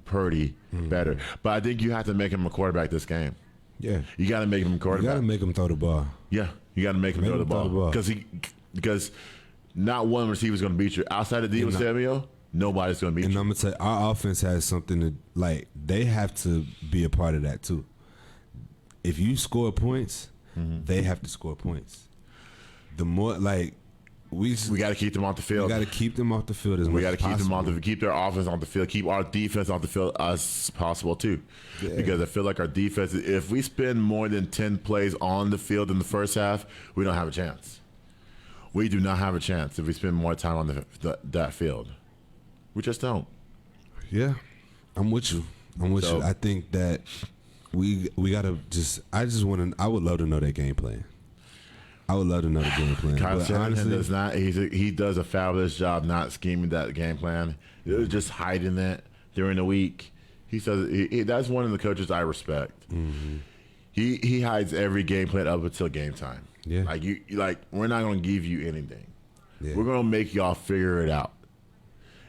Purdy better. But I think you have to make him a quarterback this game. Yeah. You got to make him a You quarterback. got to make him throw the ball. Yeah, you got to make him throw the ball because not one receiver is going to beat you outside of Deebo Samuel. Nobody's going to beat And you. I'm gonna tell you, our offense has something to like. They have to be a part of that too. If you score points, they have to score points. The more like we got to keep them off the field. We got to keep them off the field as We much got to as keep them possible. on keep their offense on the field, keep our defense off the field as possible too. Yeah. Because I feel like our defense, if we spend more than 10 plays on the field in the first half, we don't have a chance. We do not have a chance if we spend more time on that field. We just don't. Yeah, I'm with you. So- I think that we gotta just. I would love to know their game plan. I would love to know the game plan. Kyle But Shanahan honestly, does not. He does a fabulous job not scheming that game plan. It was just hiding it during the week. He says that's one of the coaches I respect. He hides every game plan up until game time. Yeah. Like we're not going to give you anything. Yeah. We're going to make y'all figure it out,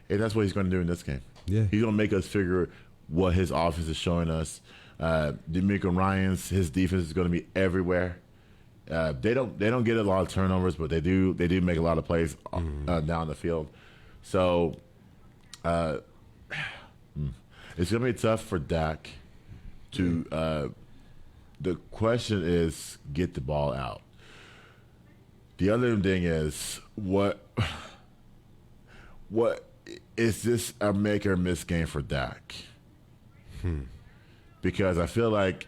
and that's what he's going to do in this game. Yeah. He's going to make us figure what his offense is showing us. D'Amico Ryans, his defense is going to be everywhere. They don't get a lot of turnovers, but they do make a lot of plays down the field. So it's going to be tough for Dak to. The question is get the ball out. The other thing is what is this a make or miss game for Dak? Because I feel like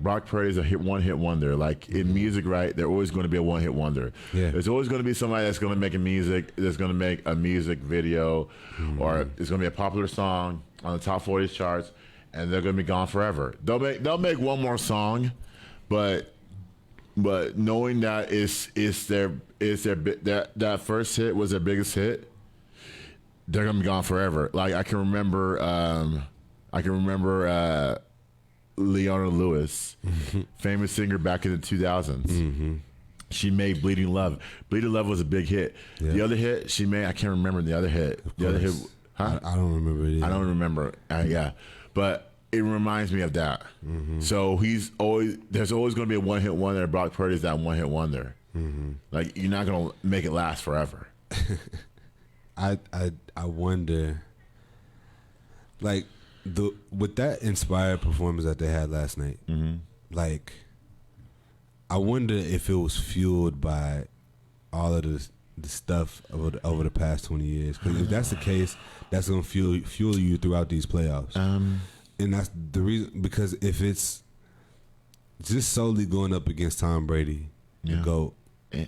Brock Purdy is a one-hit wonder. Like in music, right? They're always going to be a one-hit wonder. Yeah. There's always going to be somebody that's going to make a music video, or it's going to be a popular song on the top 40 charts, and they're going to be gone forever. They'll make one more song, but knowing that that first hit was their biggest hit, they're going to be gone forever. Like I can remember Leona Lewis, famous singer back in the 2000s. She made Bleeding Love. Bleeding Love was a big hit. Yeah. The other hit she made, I can't remember the other hit. The other hit, huh? I don't remember it either. I don't remember. Yeah, but it reminds me of that. So there's always going to be a one-hit wonder. Brock Purdy's that one-hit wonder. Like you're not going to make it last forever. I wonder, like with that inspired performance that they had last night, like, I wonder if it was fueled by all of the stuff over the past 20 years. Because if that's the case, that's gonna fuel you throughout these playoffs. And that's the reason. Because if it's just solely going up against Tom Brady, the GOAT,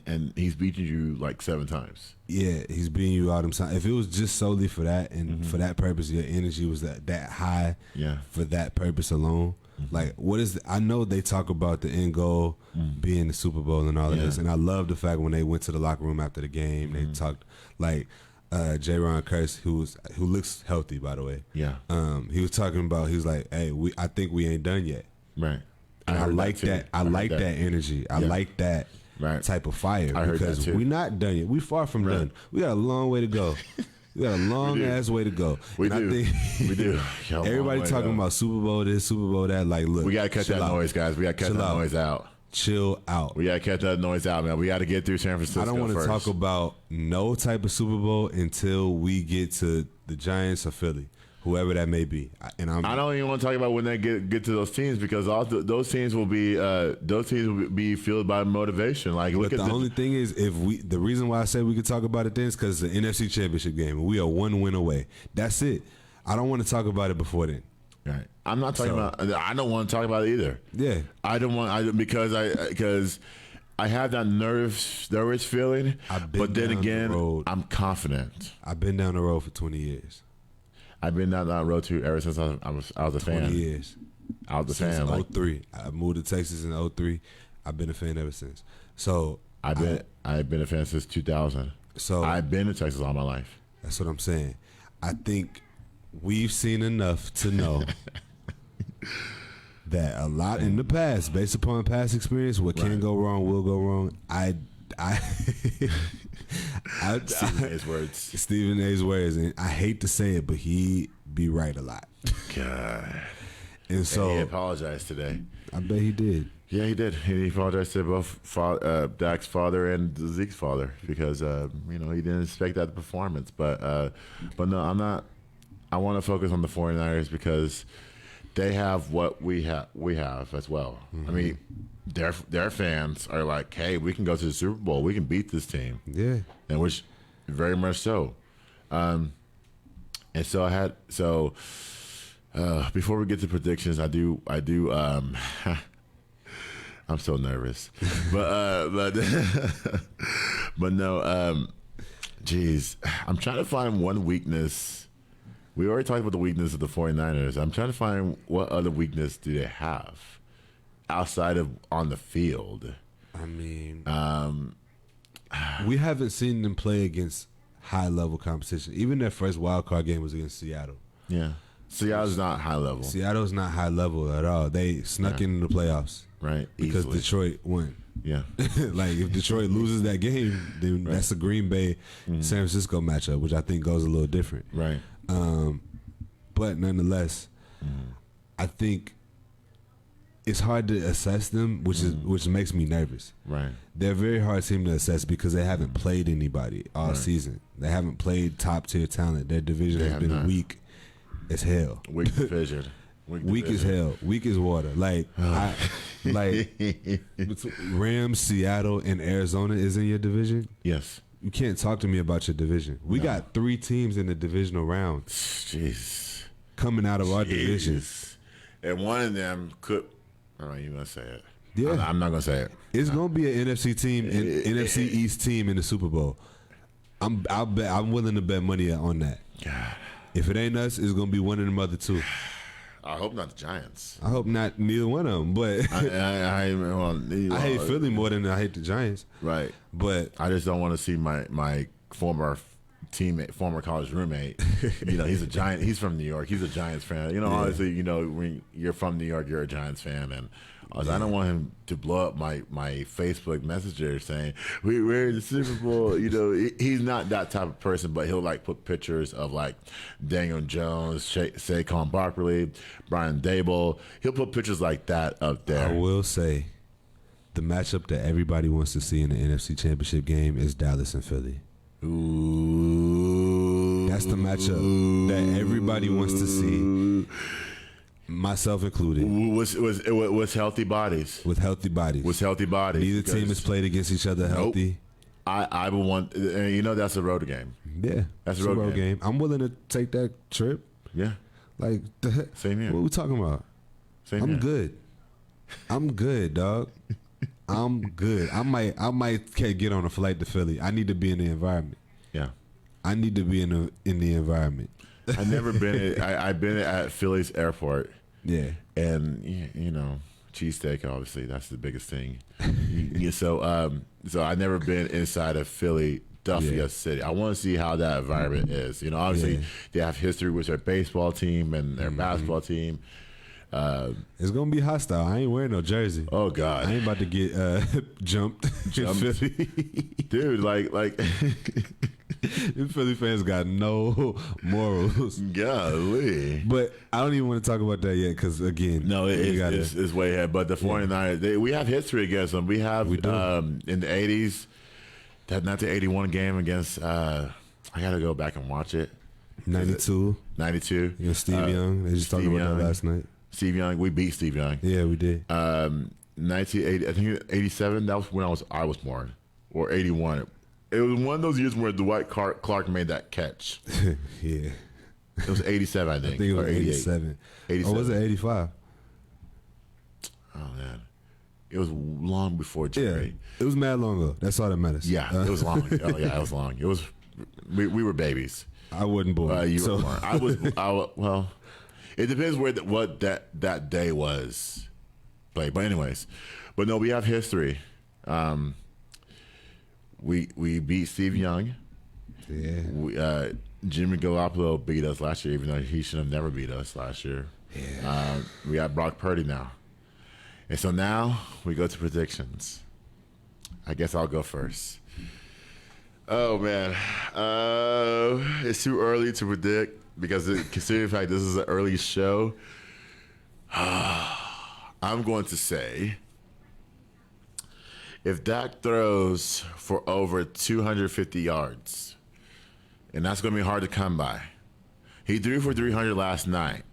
and he's beaten you like 7 times. Yeah, he's beating you out himself. If it was just solely for that and for that purpose, your energy was that high for that purpose alone. Like, what is I know they talk about the end goal being the Super Bowl and all of this, and I love the fact when they went to the locker room after the game, they talked like J-Ron Curse, who looks healthy, by the way. Yeah. He was talking about, he was like, hey, I think we ain't done yet. Right. And I like that. I like that energy. I like that type of fire, because we're not done yet. We far from done. We got a long way to go. We got a long ass way to go. We do. We do. Everybody talking about Super Bowl this, Super Bowl that. Like, look, we gotta cut that noise, guys. We gotta cut that noise out. Chill out. We gotta cut that noise out, man. We gotta get through San Francisco. I don't want to talk about no type of Super Bowl until we get to the Giants or Philly, whoever that may be. I don't even want to talk about when they get to those teams, because those teams will be fueled by motivation. Like, look but at the only thing is, the reason why I said we could talk about it then is because the NFC Championship game, we are 1 win away. That's it. I don't want to talk about it before then. Right. I'm not talking about. I don't want to talk about it either. Yeah. I don't want. Because I have that nervous feeling. But then again, I'm confident. I've been down the road for 20 years. I've been down that road too ever since I was a fan. 20 years. I was a fan. Since 03. I moved to Texas in 03. I've been a fan ever since. So I've been a fan since 2000. So I've been in Texas all my life. That's what I'm saying. I think we've seen enough to know that a lot in the past, based upon past experience, what can go wrong will go wrong. Stephen A's words. Stephen A's words, and I hate to say it, but he be right a lot. God. And so he apologized today. I bet he did. Yeah, he did. He apologized to both Dak's father and Zeke's father, because he didn't expect that performance. But no, I'm not. I want to focus on the 49ers because they have what we have as well. I mean, their fans are like, hey, we can go to the Super Bowl. We can beat this team. Yeah. And which very much so. And so before we get to predictions, I do I'm so nervous. but no, geez, I'm trying to find one weakness. We already talked about the weakness of the 49ers. I'm trying to find what other weakness do they have outside of on the field. I mean, we haven't seen them play against high-level competition. Even their first wild card game was against Seattle. Yeah. Seattle's not high level. Seattle's not high level at all. They snuck into the playoffs. Right. Because easily. Detroit won. Yeah. Like, if Detroit loses that game, then that's a Green Bay San Francisco matchup, which I think goes a little different. Right. But nonetheless, I think it's hard to assess them, which makes me nervous. Right. They're a very hard team to assess because they haven't played anybody all season. They haven't played top tier talent. Their division has been weak as hell. Weak division. Weak as hell. Weak as water. Like, Rams, Seattle, and Arizona is in your division. Yes. You can't talk to me about your division. We got 3 teams in the divisional round. Jeez. Coming out of our division. And one of them could. I'm not even gonna say it. Yeah. I'm not gonna say it. It's gonna be an NFC team, an NFC East team in the Super Bowl. I'm willing to bet money on that. God. If it ain't us, it's gonna be one of them other 2. I hope not the Giants. I hope not neither one of them. But I hate Philly more than I hate the Giants. Right. But I just don't want to see my former teammate, former college roommate. He's a Giant. He's from New York. He's a Giants fan. Obviously, when you're from New York, you're a Giants fan, and I don't want him to blow up my Facebook Messenger saying we're in the Super Bowl. He's not that type of person, but he'll put pictures of Daniel Jones, Saquon Barkley, Brian Dable. He'll put pictures like that up there. I will say, the matchup that everybody wants to see in the NFC Championship game is Dallas and Philly. Ooh, That's the matchup that everybody wants to see, myself included. What's healthy bodies? With healthy bodies. With healthy bodies. Neither team has played against each other healthy. I would want, and you know that's a road game. Yeah, That's it's a road game. I'm willing to take that trip. Yeah. Like, the heck? Same here. What are we talking about? Same I'm here. good. I'm good, dog. I'm good. I might get on a flight to Philly. I need to be in the environment. Yeah. I need to be in the environment. I've never been. I've been at Philly's airport. Yeah. And you know, cheesesteak. Obviously, that's the biggest thing. So I've never been inside of Philadelphia City. I want to see how that environment is. You know, obviously they have history with their baseball team and their basketball team. It's gonna be hostile. I ain't wearing no jersey. Oh God, I ain't about to get jumped. Dude. Like, the Philly fans got no morals. Golly. But I don't even want to talk about that yet because again, No, it's way ahead. But the 49ers, we have history against them. We have in the 80s, that 1981 game against. I got to go back and watch it. 92. 92. You know, Steve Young. They just talked about that last night. Steve Young. We beat Steve Young. Yeah, we did. 1980. I think 87. That was when I was born, or 81. It was one of those years where Dwight Clark made that catch. Yeah. It was 87, I think. I think it was or 88. 87. 87. Or was it 85? Oh man, it was long before Jerry. Yeah, it was mad long ago. That's all that matters. Yeah, it was long. Oh yeah, it was long. It was. We were babies. I wasn't born. You were born. I was. Well, it depends what that day was played. But anyways, no, we have history. We beat Steve Young. Yeah. Jimmy Garoppolo beat us last year, even though he should have never beat us last year. Yeah. We got Brock Purdy now. And so now we go to predictions. I guess I'll go first. Oh, man. It's too early to predict because considering the fact this is an early show, I'm going to say if Dak throws for over 250 yards, and that's going to be hard to come by. He threw for 300 last night.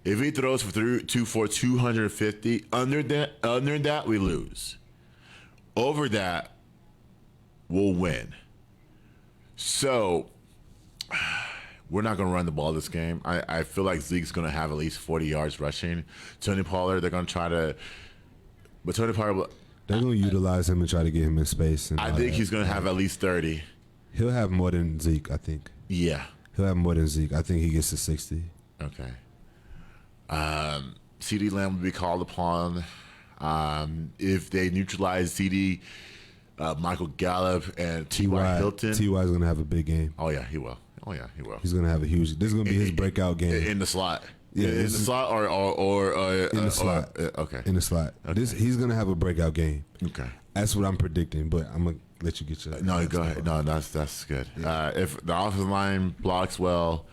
If he throws for 250, under that we lose. Over that, we'll win. So we're not going to run the ball this game. I feel like Zeke's going to have at least 40 yards rushing. Tony Pollard, they're going to try to, but Tony Pollard, they're going to utilize him and try to get him in space. And I think he's going to have at least 30. He'll have more than Zeke, I think. Yeah. He'll have more than Zeke. I think he gets to 60. Okay. CeeDee Lamb will be called upon. If they neutralize CeeDee, Michael Gallup, and T.Y. Hilton. T.Y.'s going to have a big game. Oh, yeah, he will. He's going to have a huge – this is going to be his breakout game. In the slot. Yeah, in the slot or in the slot. Okay. In the slot. Okay. He's going to have a breakout game. Okay. That's what I'm predicting, but I'm going to let you get your – No, go ahead. No, that's good. Yeah. If the offensive line blocks well,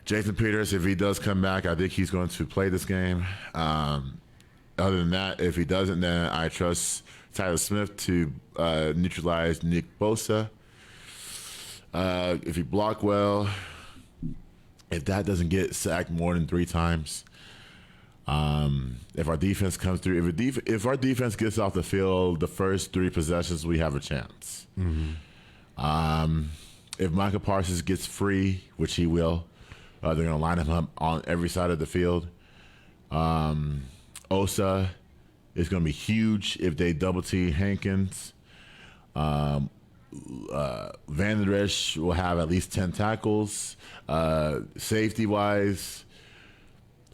Jason Peters, if he does come back, I think he's going to play this game. Other than that, if he doesn't, then I trust Tyler Smith to neutralize Nick Bosa. If he block well, if that doesn't get sacked more than 3 times, if our defense comes through, if our defense gets off the field the first 3 possessions, we have a chance. Mm-hmm. If Micah Parsons gets free, which he will, they're going to line him up on every side of the field. Osa is going to be huge if they double team Hankins. Van Der Esch will have at least 10 tackles. Safety wise,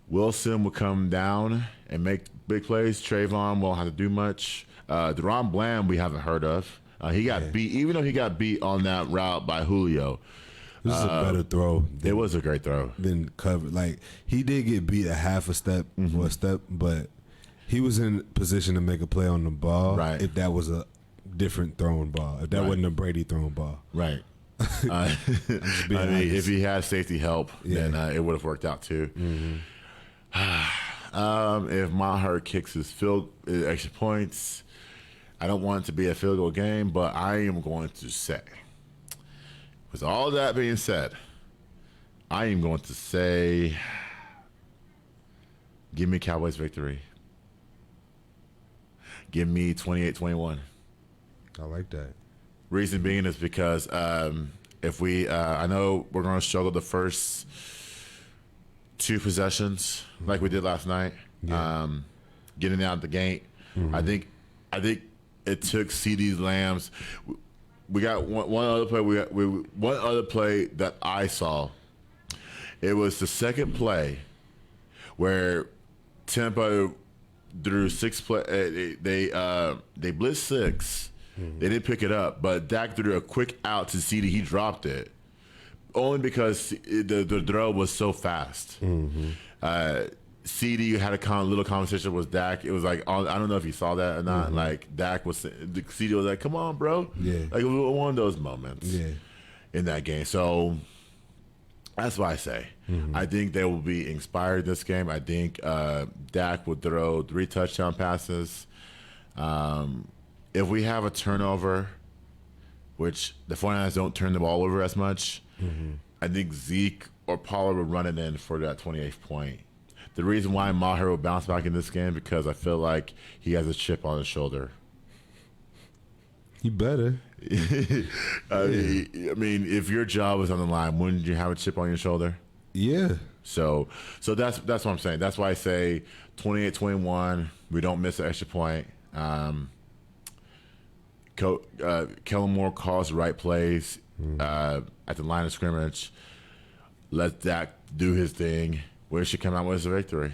Wilson will come down and make big plays. Trayvon won't have to do much. Deron Bland we haven't heard of. He got beat, even though he got beat on that route by Julio. This is a better throw. It was a great throw. Than cover. Like, he did get beat a half a step or a step, but he was in position to make a play on the ball. Right. If that was a different throwing ball. If that wasn't a Brady throwing ball. Right. If he had safety help, then it would have worked out too. Mm-hmm. If Maher kicks his extra points, I don't want it to be a field goal game, but I am going to say with all that being said, I am going to say, give me Cowboys victory. Give me 28-21. I like that. Reason being is because if we, I know we're going to struggle the first 2 possessions like we did last night, getting out the gate. I think it took CeeDee Lamb's. We got one other play. One other play that I saw. It was the second play where Tampa threw 6 play. They blitzed 6. They didn't pick it up, but Dak threw a quick out to CeeDee. He dropped it only because the throw was so fast. CeeDee had a little conversation with Dak. It was like, I don't know if you saw that or not. Like Dak CeeDee was like, "Come on, bro." Yeah. Like it was one of those moments. Yeah. In that game. So that's why I say I think they will be inspired this game. I think Dak will throw 3 touchdown passes. If we have a turnover, which the 49ers don't turn the ball over as much, I think Zeke or Pollard will run it in for that 28th point. The reason why Maher will bounce back in this game because I feel like he has a chip on his shoulder. He better. I mean, if your job is on the line, wouldn't you have a chip on your shoulder? Yeah. So that's what I'm saying. That's why I say 28-21. We don't miss an extra point. Kellen Moore calls the right plays at the line of scrimmage. Let Dak do his thing. We should come out with a victory.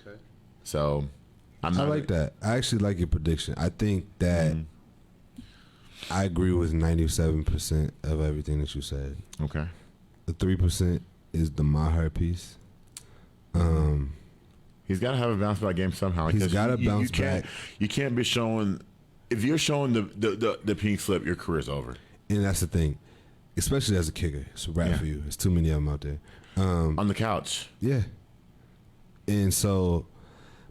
Okay. So I like that. I actually like your prediction. I think that I agree with 97% of everything that you said. Okay. The 3% is the Maher piece. He's got to have a bounce back game somehow. He's got to bounce back. You can't be showing. If you're showing the pink slip, your career's over. And that's the thing, especially as a kicker. It's a wrap for you. There's too many of them out there. On the couch. Yeah. And so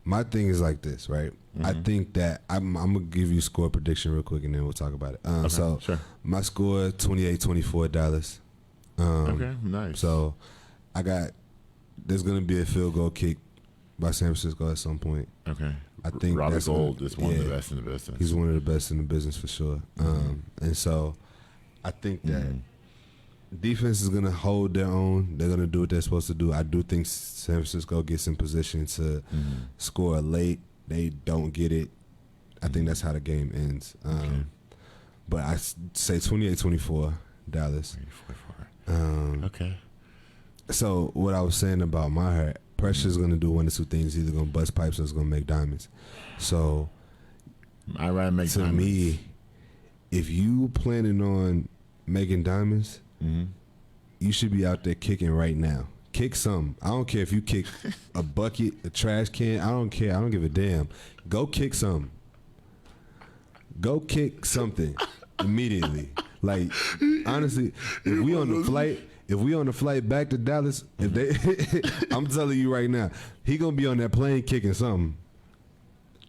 my thing is like this, right? I think that I'm going to give you a score prediction real quick and then we'll talk about it. So sure. My score, 28-24 Dallas. Okay, nice. So there's going to be a field goal kick by San Francisco at some point. Okay. I think Robbie Gould is one of the best in the business. He's one of the best in the business for sure. And so I think that defense is going to hold their own. They're going to do what they're supposed to do. I do think San Francisco gets in position to score late. They don't get it. I think that's how the game ends. But I say 28-24 Dallas. Okay. So what I was saying about Maher, pressure is going to do one of 2 things. Either going to bust pipes or it's going to make diamonds. So I'd rather make to diamonds. me, if you planning on making diamonds, you should be out there kicking right now. Kick something. I don't care if you kick a bucket, a trash can. I don't care. I don't give a damn. Go kick something. Go kick something immediately. Like, honestly, if we on the flight back to Dallas, if they I'm telling you right now, he gonna be on that plane kicking something.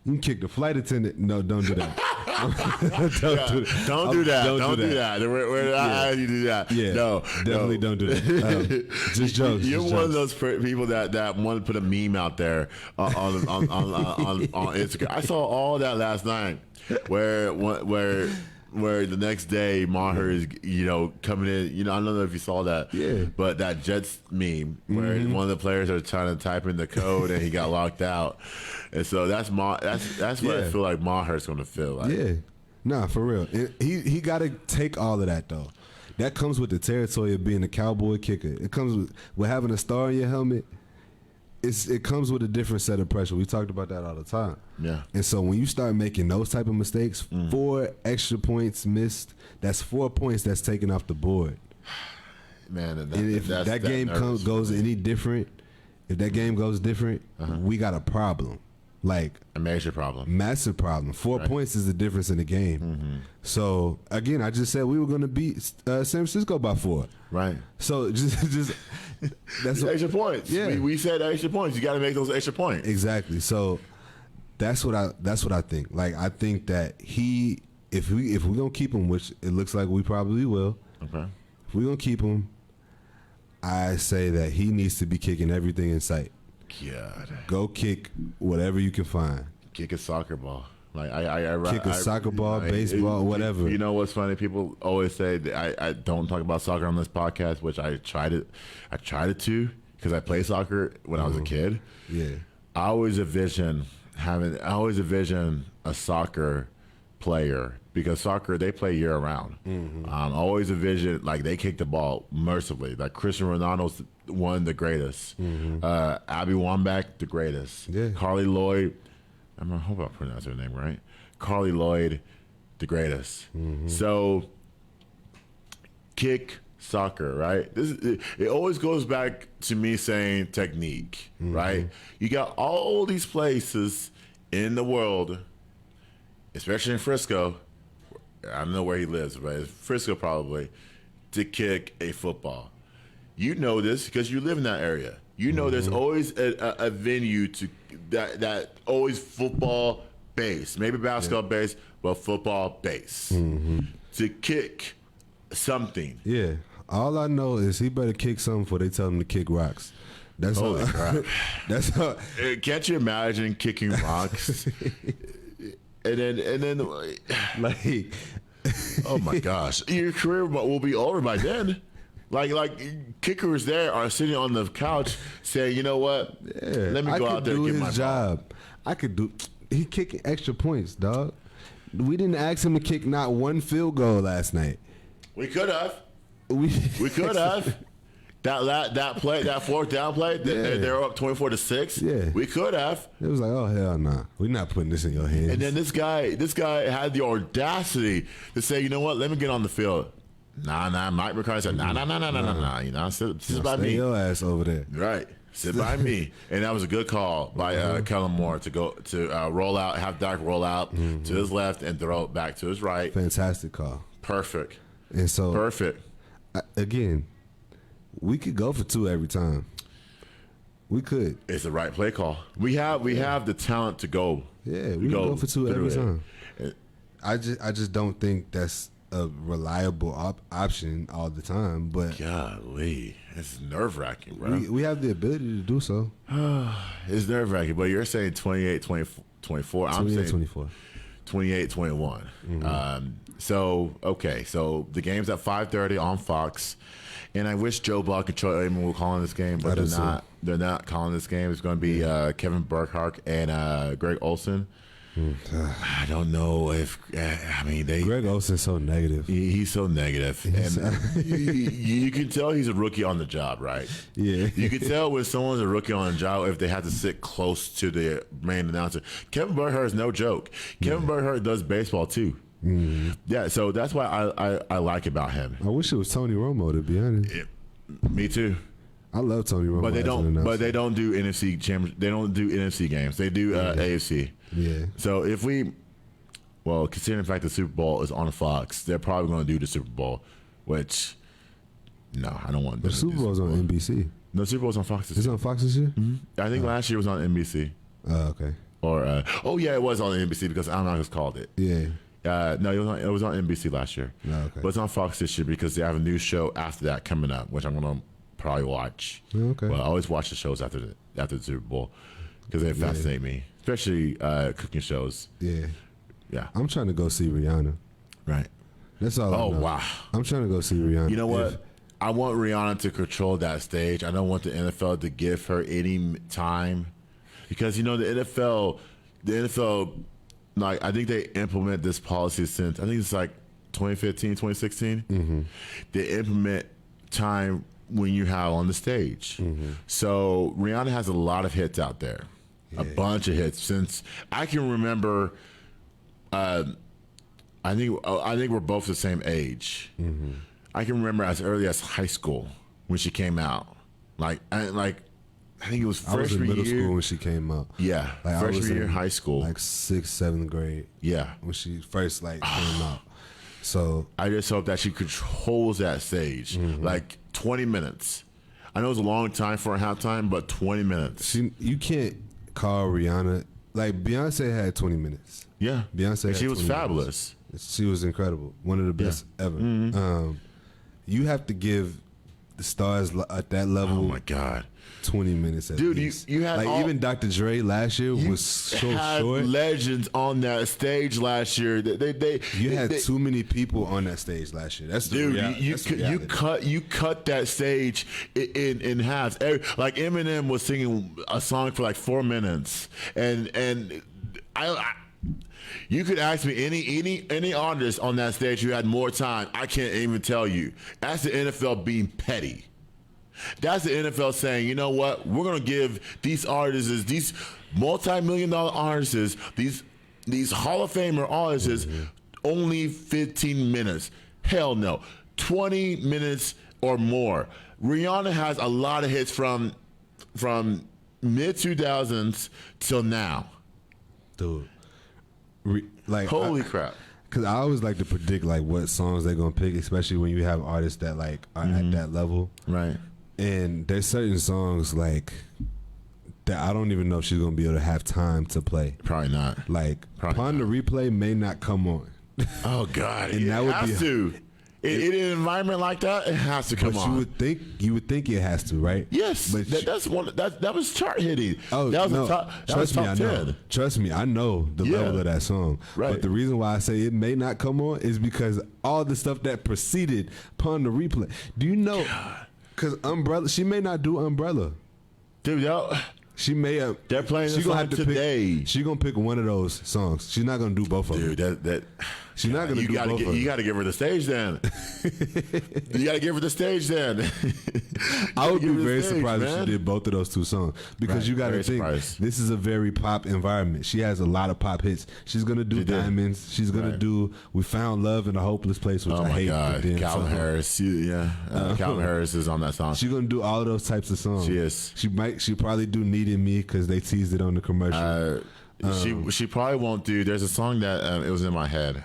You can kick the flight attendant. No, don't do that. Don't do that. Don't do that. I you do that. Yeah, no, definitely don't do that. Just jokes. You're just one of jokes. those people that want to put a meme out there on Instagram. I saw all that last night, where the next day Maher is coming in. I don't know if you saw that. Yeah. But that Jets meme where one of the players are trying to type in the code and he got locked out, and so that's what I feel like Maher's going to feel like. Yeah, nah, for real. He got to take all of that though. That comes with the territory of being a cowboy kicker. It comes with having a star in your helmet. It comes with a different set of pressure. We talked about that all the time. Yeah. And so when you start making those type of mistakes, 4 extra points missed, that's 4 points that's taken off the board. Man, And if that game goes any different, if that game goes different, we got a problem. Like a major problem. Massive problem. 4 points is the difference in the game. So again, I just said we were going to beat San Francisco by 4. Right. So just that's extra points. Yeah. We said extra points. You got to make those extra points. Exactly. So that's what I think. Like I think that if we're gonna keep him, which it looks like we probably will. Okay. if we're gonna keep him, I say that he needs to be kicking everything in sight. God. Go kick whatever you can find. Kick a soccer ball. Like Kick a soccer ball, baseball, whatever. You know what's funny? People always say that I don't talk about soccer on this podcast, which I tried to because I played soccer when I was a kid. Yeah. I always envision a soccer player because soccer they play year round. I always envision like they kick the ball mercifully. Like Cristiano Ronaldo's one of the greatest. Abby Wambach, the greatest. Yeah. Carly Lloyd. I hope I pronounced her name right. Carly Lloyd, the greatest. So, kick soccer, right? It always goes back to me saying technique, right? You got all these places in the world, especially in Frisco. I don't know where he lives, but it's Frisco probably, to kick a football. You know this because you live in that area. You know there's always a venue to that always football base, maybe basketball base, but football base to kick something. Yeah. All I know is he better kick something before they tell him to kick rocks. That's Holy crap. That's how. Can't you imagine kicking rocks? and then Like, oh my gosh, your career will be over by then. Like kickers there are sitting on the couch saying, you know what? yeah, Let me I go could out there and do get his my job. I could do. He kicking extra points, dog. We didn't ask him to kick not one field goal last night. We could have. We Could have. That fourth down play, they're up 24-6. Yeah. We could have. It was like, oh hell nah, we're not putting this in your hands. And then this guy had the audacity to say, you know what? Let me get on the field. Nah. Mike McCarthy said, nah. You know, sit by Stay me. your ass over there. Right. Sit by me. And that was a good call by Kellen Moore to go to roll out, have Dak roll out to his left and throw it back to his right. Fantastic call. Perfect. And so Perfect. again, we could go for 2 every time. We could. It's the right play call. We have the talent to go. Yeah, we can go for 2 every time. It- I just don't think that's a reliable option all the time. But Golly, it's nerve wracking, bro. we have the ability to do so. It's nerve wracking, but you're saying 28-24. I'm saying 24. 28-21. So the game's at 5:30 on Fox, and I wish Joe Buck and Troy Aikman were calling this game, but I do they're not. too. They're not calling this game. It's going to be Kevin Burkhardt and Greg Olson. I don't know if Greg Olson's so negative. He's so negative, and you can tell he's a rookie on the job, right? Yeah. You can tell when someone's a rookie on the job if they have to sit close to the main announcer. Kevin Burkhardt is no joke. Kevin Burkhardt does baseball too. Yeah, so that's why I like about him. I wish it was Tony Romo, to be honest. Me too. I love Tony Romo. But they as an don't. announcer. But they don't do NFC champions. They don't do NFC games. They do AFC. Yeah. So considering the fact the Super Bowl is on Fox, they're probably going to do the Super Bowl. Which, no, I don't want. The Super Bowl's on NBC. No, Super Bowl's on Fox. It's on Fox this year? I think last year was on NBC. Okay. Or it was on NBC because Alex called it. Yeah. No, it was on NBC last year. Oh, okay. But it's on Fox this year because they have a new show after that coming up, which I'm gonna probably watch. Okay. Well, I always watch the shows after the Super Bowl because they fascinate me, especially cooking shows. Yeah. Yeah. I'm trying to go see Rihanna. Right. That's all I Oh know. wow. I'm trying to go see Rihanna. You know what? I want Rihanna to control that stage. I don't want the NFL to give her any time because the NFL, like I think they implement this policy since I think it's like 2015, 2016. They implement time when you have on the stage. So Rihanna has a lot of hits out there, a bunch of hits since I can remember. I think we're both the same age. I can remember as early as high school when she came out. I think it was I was in freshman middle year. school when she came out. Yeah, Like, I was freshman year in, in high school. Like 6th, 7th grade. Yeah. When she first came out. So I just hope that she controls that stage. Like 20 minutes. I know it's a long time for a halftime, but 20 minutes. you can't call Rihanna like Beyonce had 20 minutes. Yeah. Beyonce And had she was 20 fabulous. minutes. She was incredible. One of the best ever. you have to give the stars at that level. Oh my God, 20 minutes at dude! least. You had even Dr. Dre last year was so had short. legends on that stage last year. You had too many people on that stage last year. That's the dude. reality. You That's the reality. you cut that stage in half. Like Eminem was singing a song for like 4 minutes, and I you could ask me any artist on that stage who had more time. I can't even tell you. That's the NFL being petty. That's the NFL saying, you know what? We're gonna give these artists, these multi-million-dollar artists, these Hall of Famer artists, only 15 minutes. Hell no, 20 minutes or more. Rihanna has a lot of hits from mid 2000s till now. Dude. Holy crap. Because I always like to predict like what songs they're gonna pick, especially when you have artists that like are at that level. Right. And there's certain songs like that I don't even know if she's gonna be able to have time to play. Probably not. Like Upon the Replay may not come on. Oh God. And that would be to. In an environment like that, it has to come but on. you would think it has to, right? Yes, but that was chart hitting. Oh, that was no. top. That Trust was me, top I 10. know. Trust me, I know the level of that song. Right. But the reason why I say it may not come on is because all the stuff that preceded Upon the Replay. Do you know? Because Umbrella, she may not do Umbrella. Dude, She may have. they're playing this song today. She gonna pick one of those songs. She's not gonna do both of them. Dude, She's not gonna do both of them. You gotta give her the stage then. You gotta give her the stage then. I would be very stage, surprised if man. she did both of those two songs because Right, you got to very think surprised. this is a very pop environment. She has a lot of pop hits. She's gonna do She did. Diamonds. She's gonna Right. do We Found Love in a Hopeless Place, which Oh I my hate. God, the damn Calvin song. Harris. Calvin Harris is on that song. She's gonna do all those types of songs. She is. She probably do Needed Me because they teased it on the commercial. She probably won't do. There's a song that it was in my head.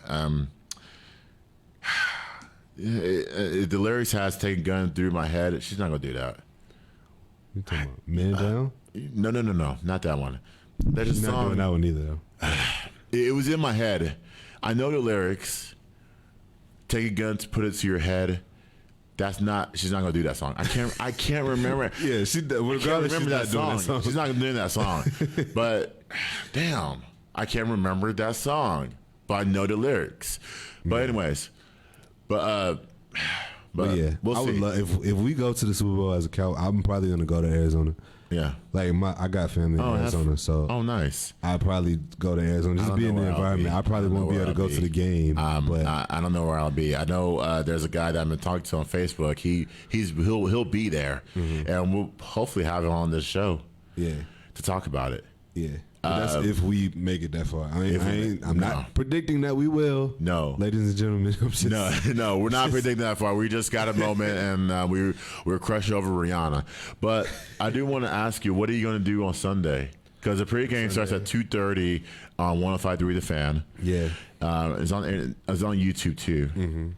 The lyrics has taken gun through my head. She's not gonna do that. You talking about Man Down? No, not that one. There's a She's not song. doing that one either. Though. It was in my head. I know the lyrics. Take a gun to put it to your head. That's not. She's not gonna do that song. I can't remember. Yeah, I can't regardless, remember she's that not doing song. that song. She's not doing that song. But damn, I can't remember that song. But I know the lyrics. But anyways, but yeah, we'll I would see. love if we go to the Super Bowl as a Cow. I'm probably gonna go to Arizona. Yeah. Like I got family in Arizona, so Oh, nice. I'll probably go to Arizona. Just don't be know in the where I'll environment. be. I probably I don't won't know be where able to I'll go to be. the game, but I don't know where I'll be. I know there's a guy that I've been talking to on Facebook. He'll be there, and we'll hopefully have him on this show yeah, to talk about it. yeah. But that's if we make it that far. I'm no. not predicting that we will. No. ladies and gentlemen. I'm just, No, we're not predicting that far. We just got a moment, and we're crushed over Rihanna. But I do want to ask you, what are you going to do on Sunday? Because the pregame starts at 2:30 on 105.3 The Fan. Yeah. It's on YouTube too.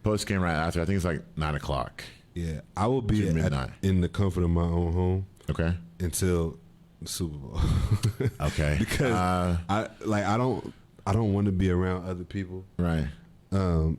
Post game right after. I think it's like 9 o'clock. Yeah, I will be To midnight. in the comfort of my own home Okay. until the Super Bowl. Okay. Because I don't want to be around other people. Right. Right.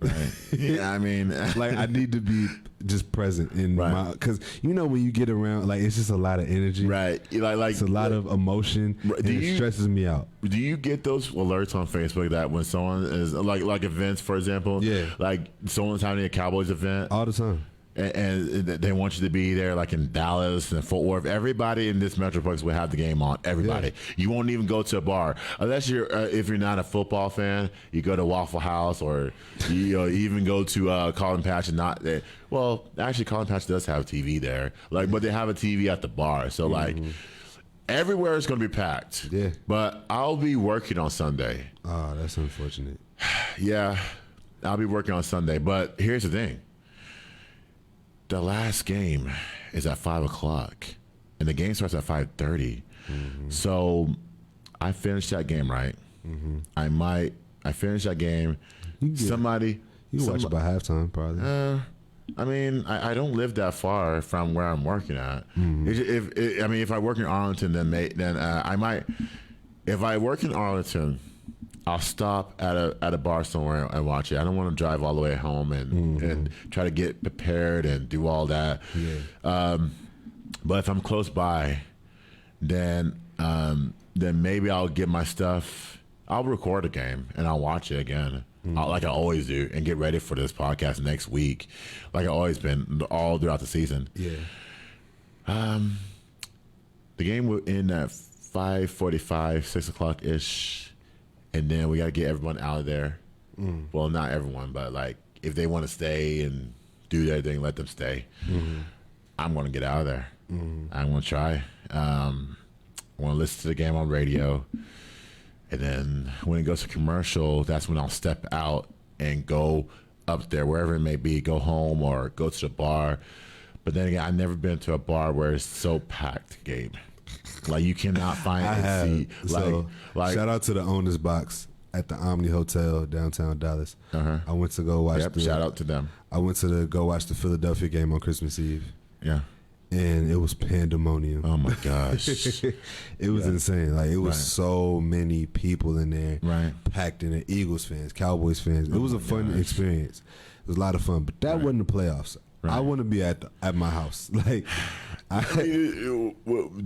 Yeah, I mean, Like I need to be just present in Right. my, because when you get around, like it's just a lot of energy. right. Like It's a lot of emotion, Right. and it stresses me out. Do you get those alerts on Facebook that when someone is like events, for example? Yeah. Like someone's having a Cowboys event, All the time. and they want you to be there, like in Dallas and Fort Worth. Everybody in this metroplex will have the game on. Everybody. You won't even go to a bar unless if you're not a football fan. You go to Waffle House, or you even go to Colin Patch and not there. Well, actually, Colin Patch does have a TV there, but they have a TV at the bar. So like. Everywhere is going to be packed. Yeah. But I'll be working on Sunday. Oh, that's unfortunate. Yeah, I'll be working on Sunday. But here's the thing. The last game is at 5 o'clock, and the game starts at 5:30. So I finished that game, right? I finished that game. Somebody... You can watch it by halftime, probably. I mean, I don't live that far from where I'm working at. If I work in Arlington, then I might. If I work in Arlington, I'll stop at a bar somewhere and watch it. I don't want to drive all the way home and try to get prepared and do all that. Yeah. But if I'm close by, then maybe I'll get my stuff. I'll record a game and I'll watch it again, like I always do, and get ready for this podcast next week, like I've always been all throughout the season. Yeah. The game will end at 5:45, 6 o'clock ish, and then we got to get everyone out of there. Well, not everyone, but like if they want to stay and do their thing, let them stay. I'm going to get out of there. I'm going to try. I want to listen to the game on radio, and then when it goes to commercial, that's when I'll step out and go up there, wherever it may be, go home or go to the bar. But then again, I've never been to a bar where it's so packed, Gabe. Like you cannot find a seat. Like shout out to the owner's box at the Omni Hotel downtown Dallas. I went to go watch. Shout out to them. I went to go watch the Philadelphia game on Christmas Eve. Yeah. And it was pandemonium. Oh my gosh. It was insane. Like it was so many people in there, packed in there. Eagles fans, Cowboys fans. It was a fun experience. It was a lot of fun, but that wasn't the playoffs. I want to be at my house. Like, do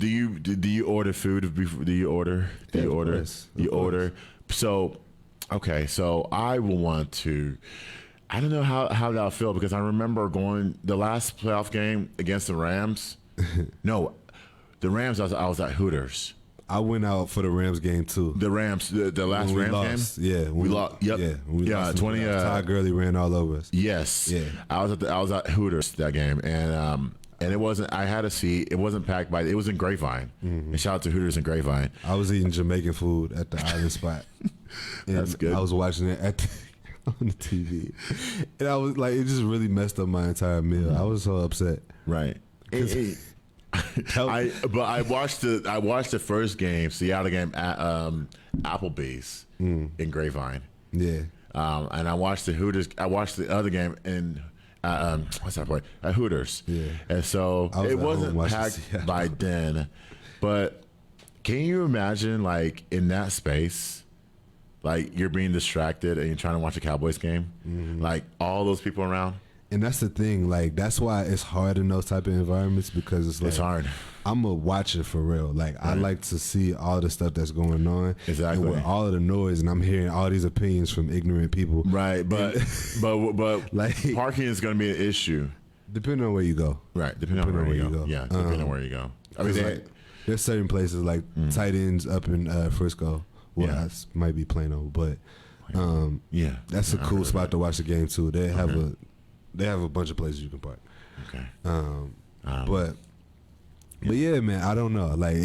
you order food before? Do you order? Do you order? You order. So, okay. So I will want to. I don't know how that'll feel because I remember going the last playoff game against the Rams. No, the Rams. I was at Hooters. I went out for the Rams game too. The Rams, the last Rams game. Yeah, we lost. Yep. Yeah, 20. Todd Gurley ran all over us. Yes. Yeah. I was at Hooters that game, and it wasn't. I had a seat. It wasn't packed by. It was in Grapevine. And shout out to Hooters and Grapevine. I was eating Jamaican food at the island spot. That's good. I was watching it on the TV, and I was like, it just really messed up my entire meal. I was so upset. Right. I watched the first game, Seattle game at Applebee's in Grapevine. Yeah. And I watched the Hooters. I watched the other game in what's that place? At Hooters. Yeah. And so it wasn't packed by then, but can you imagine like in that space? Like you're being distracted and you're trying to watch a Cowboys game, like all those people around. And that's the thing, like that's why it's hard in those type of environments because it's like It's hard. I'm a watcher for real. Like I like to see all the stuff that's going on, Exactly. and with all of the noise, and I'm hearing all these opinions from ignorant people. Right, but Like- parking is going to be an issue. Depending on where you go, Right, depending on where you go. Yeah, depending on where you go. I mean, 'Cause, like, there's certain places like tight ends up in Frisco. Well, Yeah. that might be Plano, but yeah, that's a I cool heard spot that. to watch the game too. They have a bunch of places you can park. Okay. But yeah, man, I don't know. Like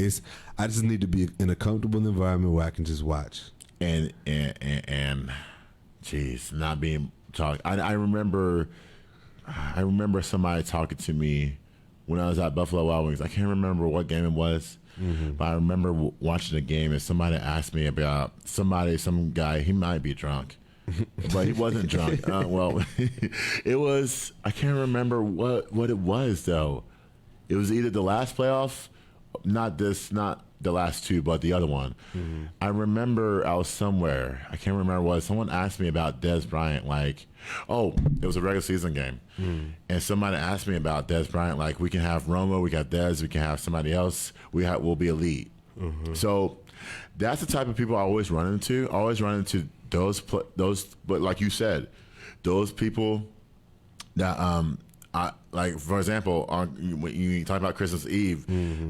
I just need to be in a comfortable environment where I can just watch. And geez, not being talked. I remember somebody talking to me when I was at Buffalo Wild Wings. I can't remember what game it was, but I remember watching the game and somebody asked me about some guy. He might be drunk, but he wasn't drunk. Well, it was. I can't remember what it was though. It was either the last playoff, not the last two, but the other one. I remember I was somewhere. I can't remember what. Someone asked me about Dez Bryant. Like, oh, it was a regular season game, and somebody asked me about Dez Bryant. Like, we can have Romo, we got Dez, we can have somebody else. We'll be elite. So that's the type of people I always run into. I always run into those. But like you said, those people that like for example, when you talk about Christmas Eve,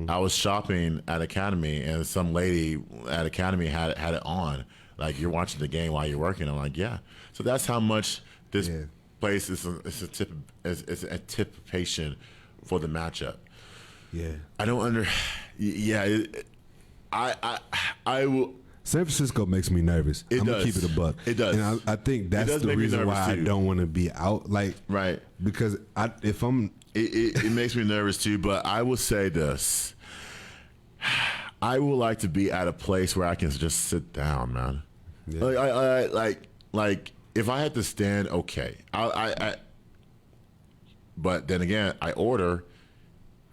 I was shopping at Academy and some lady at Academy had it on. Like, you're watching the game while you're working. I'm like, yeah. So that's how much this place is anticipation for the matchup. Yeah. I don't I will. San Francisco makes me nervous. I'm gonna keep it a buck. It does. And I think that's does the make me reason nervous, why I too. don't want to be out. Like, Right. because if I'm It makes me nervous too, but I will say this. I would like to be at a place where I can just sit down, man. Yeah. Like if I had to stand, okay. But then again, I order.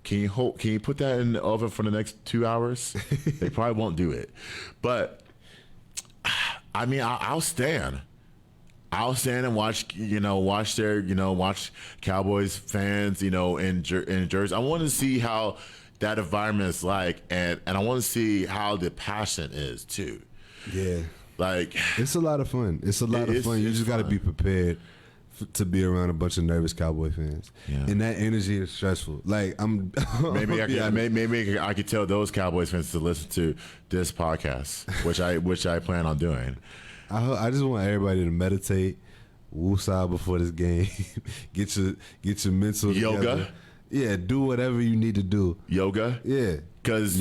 Can you put that in the oven for the next 2 hours? They probably won't do it. But I mean, I'll stand. I'll stand and watch watch Cowboys fans, in Jersey. I want to see how that environment is like, and I want to see how the passion is too. Yeah. Like, it's a lot of fun. It's a lot of fun. You just got to be prepared to be around a bunch of nervous Cowboy fans. Yeah. And that energy is stressful. Like, maybe I could tell those Cowboys fans to listen to this podcast, which I plan on doing. I just want everybody to meditate, woosah before this game. get your mental yoga. Together. Yeah, do whatever you need to do. Yoga. Yeah, because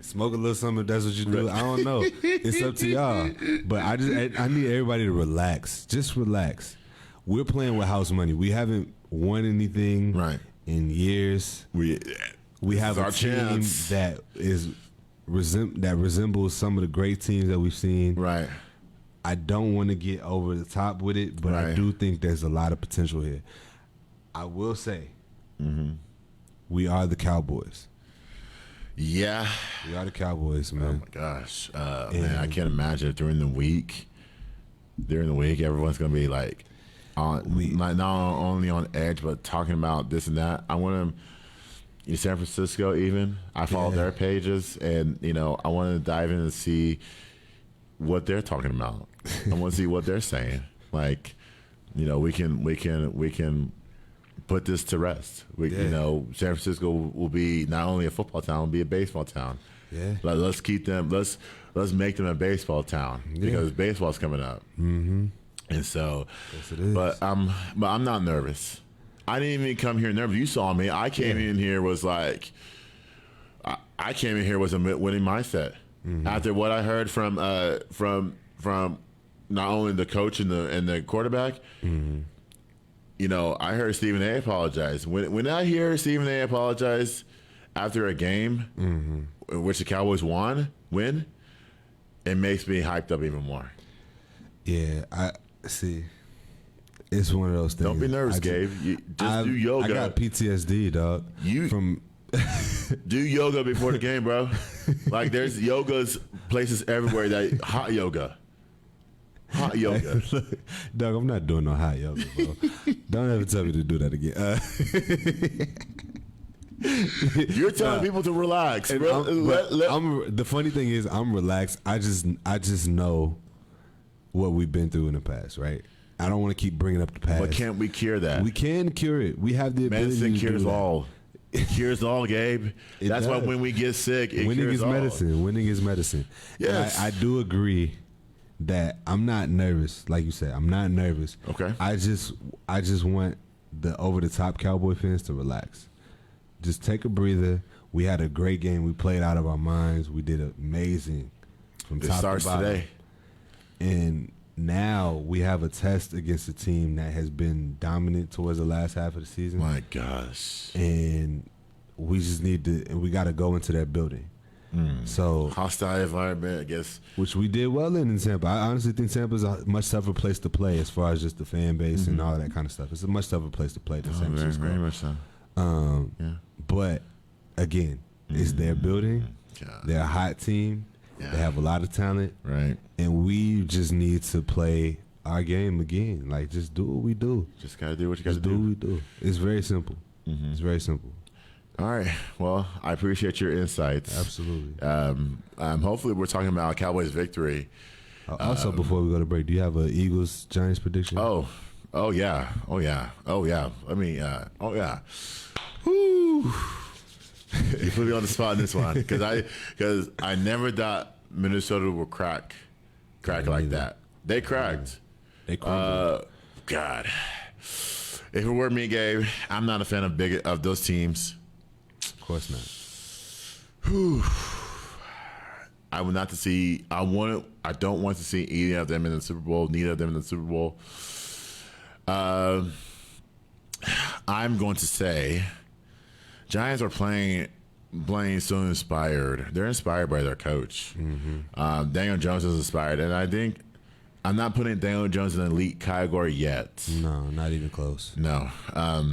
smoke a little something if that's what you do. I don't know. It's up to y'all. But I need everybody to relax. Just relax. We're playing with house money. We haven't won anything in years. We have a team that resembles some of the great teams that we've seen. Right. I don't want to get over the top with it, but I do think there's a lot of potential here. I will say, we are the Cowboys. Yeah. We are the Cowboys, man. Oh, my gosh. Man, I can't imagine during the week, everyone's going to be like, not only on edge, but talking about this and that. I want them in San Francisco even. I follow their pages, and, I want to dive in and see what they're talking about. I want to see what they're saying. Like, we can put this to rest. San Francisco will be not only a football town, will be a baseball town. Yeah. Let's keep them. Let's make them a baseball town because baseball's coming up. Mm-hmm. And so, yes, it is. But I'm not nervous. I didn't even come here nervous. You saw me. I came in here was like, I came in here with a winning mindset. Mm-hmm. After what I heard from not only the coach and the quarterback. Mm-hmm. I heard Stephen A. apologize. When I hear Stephen A. apologize after a game in which the Cowboys win, it makes me hyped up even more. Yeah, I see. It's one of those things. Don't be nervous, Gabe. Just do yoga. I got PTSD, dog. Do yoga before the game, bro. Like, there's places everywhere that hot yoga. Hot yoga. Doug, I'm not doing no hot yoga, bro. Don't ever tell me to do that again. You're telling people to relax. The funny thing is, I'm relaxed. I just know what we've been through in the past, right? I don't want to keep bringing up the past. But can't we cure that? We can cure it. We have the ability Medicine to cures do that. all. It cures all, Gabe. That's why when we get sick, it winning cures is all. medicine. Winning is medicine. Yes. I do agree that I'm not nervous. Like you said, I'm not nervous. Okay. I just want the over the top Cowboy fans to relax. Just take a breather. We had a great game. We played out of our minds. We did amazing from top to bottom. It starts today. And now we have a test against a team that has been dominant towards the last half of the season. My gosh. And we just need to, and we got to go into that building. So hostile environment, I guess, which we did well in Tampa. I honestly think Tampa's a much tougher place to play as far as just the fan base and all that kind of stuff. It's a much tougher place to play than San Francisco. Very much so. But again, it's their building. God. They're a hot team. Yeah. They have a lot of talent. Right. And we just need to play our game again. Like, just do what we do. Just gotta do what you gotta do. What we do. It's very simple. It's very simple. All right. Well, I appreciate your insights. Absolutely. Hopefully, we're talking about Cowboys' victory. Also, before we go to break, do you have an Eagles-Giants prediction? Oh yeah. I mean, oh yeah. Woo. You put me on the spot in this one because I never thought Minnesota would crack like that. They cracked. They crumbled. God. If it were me, Gabe, I'm not a fan of those teams. Of course not. I would not to see. I don't want to see either of them in the Super Bowl. Neither of them in the Super Bowl. I'm going to say, Giants are playing so inspired. They're inspired by their coach. Daniel Jones is inspired, and I think I'm not putting Daniel Jones in the elite category yet. No, not even close. No,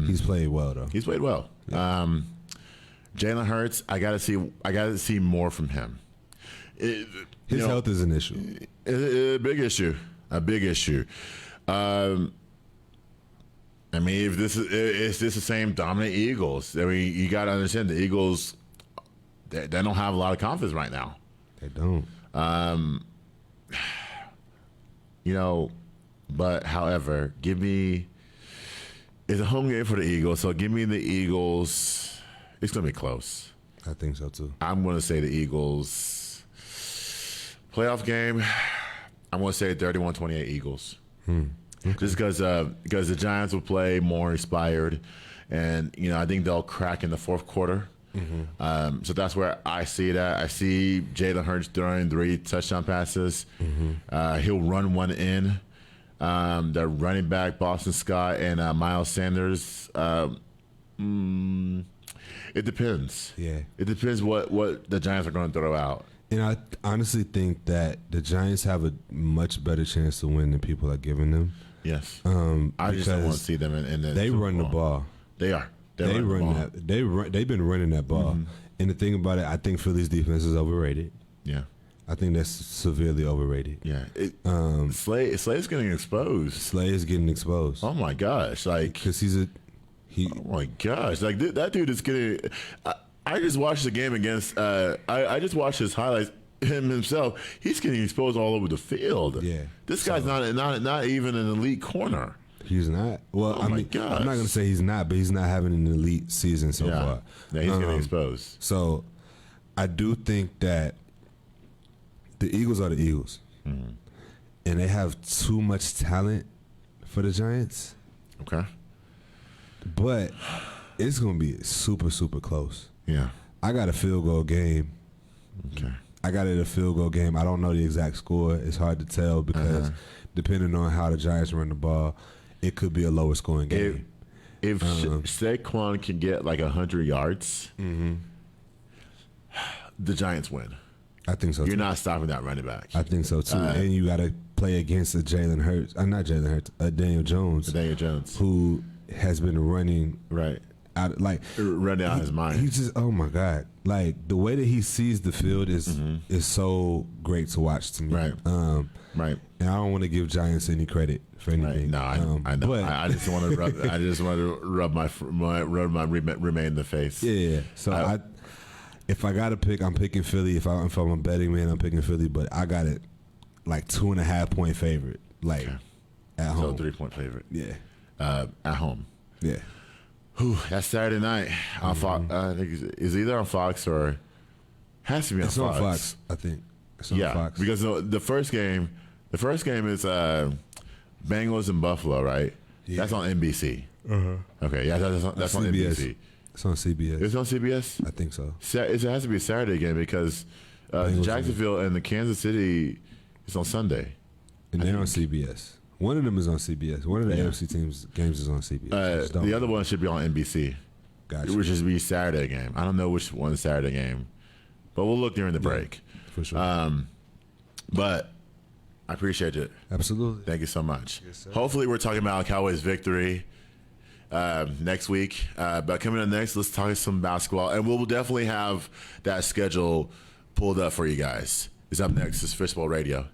he's played well though. He's played well. Yeah. Jalen Hurts, I gotta see more from him. His health is an issue. A big issue. A big issue. I mean, if this is this the same dominant Eagles? I mean, you got to understand the Eagles. They don't have a lot of confidence right now. They don't. But however, give me. It's a home game for the Eagles, so give me the Eagles. It's gonna be close. I think so too. I'm gonna say the Eagles. Playoff game. I'm gonna say 31-28 Eagles. Okay. Just because the Giants will play more inspired, and I think they'll crack in the fourth quarter. Mm-hmm. So that's where I see that. I see Jalen Hurts throwing 3 touchdown passes. Mm-hmm. He'll run one in. The running back Boston Scott and Miles Sanders. It depends. Yeah, it depends what the Giants are going to throw out. And I honestly think that the Giants have a much better chance to win than people are giving them. Yes. I just don't want to see them in the they run the ball. They are. They run that. They've been running that ball. Mm-hmm. And the thing about it, I think Philly's defense is overrated. Yeah. I think that's severely overrated. Yeah. Slay's getting exposed. Slay is getting exposed. Oh my gosh! Because oh my gosh! That dude is getting. I just watched the game against. I just watched his highlights. Him himself, he's getting exposed all over the field. Yeah, this guy's not even an elite corner. He's not. Well, I'm not going to say he's not, but he's not having an elite season so far. Yeah, he's getting exposed. So, I do think that the Eagles are the Eagles, and they have too much talent for the Giants. Okay, but it's going to be super, super close. Yeah, I got a field goal game. Okay. I got it a field goal game. I don't know the exact score. It's hard to tell because depending on how the Giants run the ball, it could be a lower scoring game. If Saquon can get 100 yards, the Giants win. I think so too. You're not stopping that running back. I think so too. And you got to play against a Jalen Hurts. Not Jalen Hurts. Daniel Jones. Who has been running right. Running out his mind. He's just, oh my God. The way that he sees the field is so great to watch to me. Right. Right. And I don't want to give Giants any credit for anything. Right. No, I know. But I just want to rub. I just want to rub my remain in the face. Yeah. So if I got to pick, I'm picking Philly. If I'm a betting man, I'm picking Philly. But I got it 2.5 point favorite. At home. So 3-point favorite. Yeah. At home. Yeah. Whew, that's Saturday night on Fox. I think it's either on Fox or has to be on Fox. It's on Fox, I think. It's on Fox. Because the first game is Bengals and Buffalo, right? Yeah. That's on NBC. Okay, yeah, that's on NBC. It's on CBS. It's on CBS? I think so. It has to be a Saturday game because Jacksonville and the Kansas City is on Sunday. And they're on CBS. One of them is on CBS. One of the AFC teams games is on CBS. The other one should be on NBC. Gotcha. Which is be Saturday game. I don't know which one's Saturday game, but we'll look during the break. For sure. But I appreciate it. Absolutely. Thank you so much. Yes, hopefully we're talking about Cowboys victory next week. But coming up next, let's talk some basketball. And we'll definitely have that schedule pulled up for you guys. It's up next. It's Fishbowl Radio.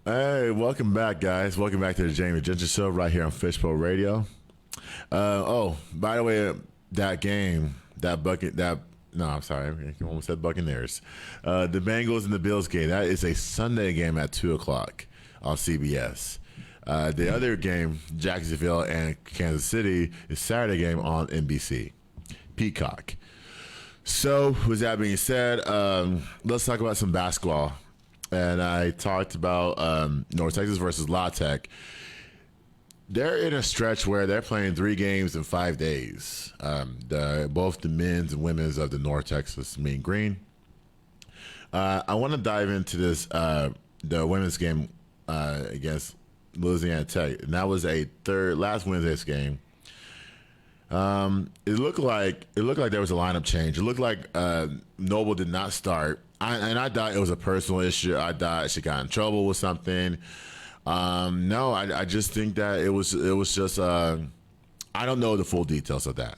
Hey, welcome back, guys. Welcome back to the Jamie Ginger Show right here on Fishbowl Radio. By the way, that game, I'm sorry, I almost said Buccaneers. The Bengals and the Bills game, that is a Sunday game at 2 o'clock on CBS. The other game, Jacksonville and Kansas City, is Saturday game on NBC, Peacock. So, with that being said, let's talk about some basketball. And I talked about North Texas versus La Tech. They're in a stretch where they're playing 3 games in 5 days. Both the men's and women's of the North Texas Mean Green. I want to dive into this, the women's game against Louisiana Tech, and that was last Wednesday's game. It looked like there was a lineup change. It looked like Noble did not start. I thought it was a personal issue. I thought she got in trouble with something. No, I just think that it was just I don't know the full details of that.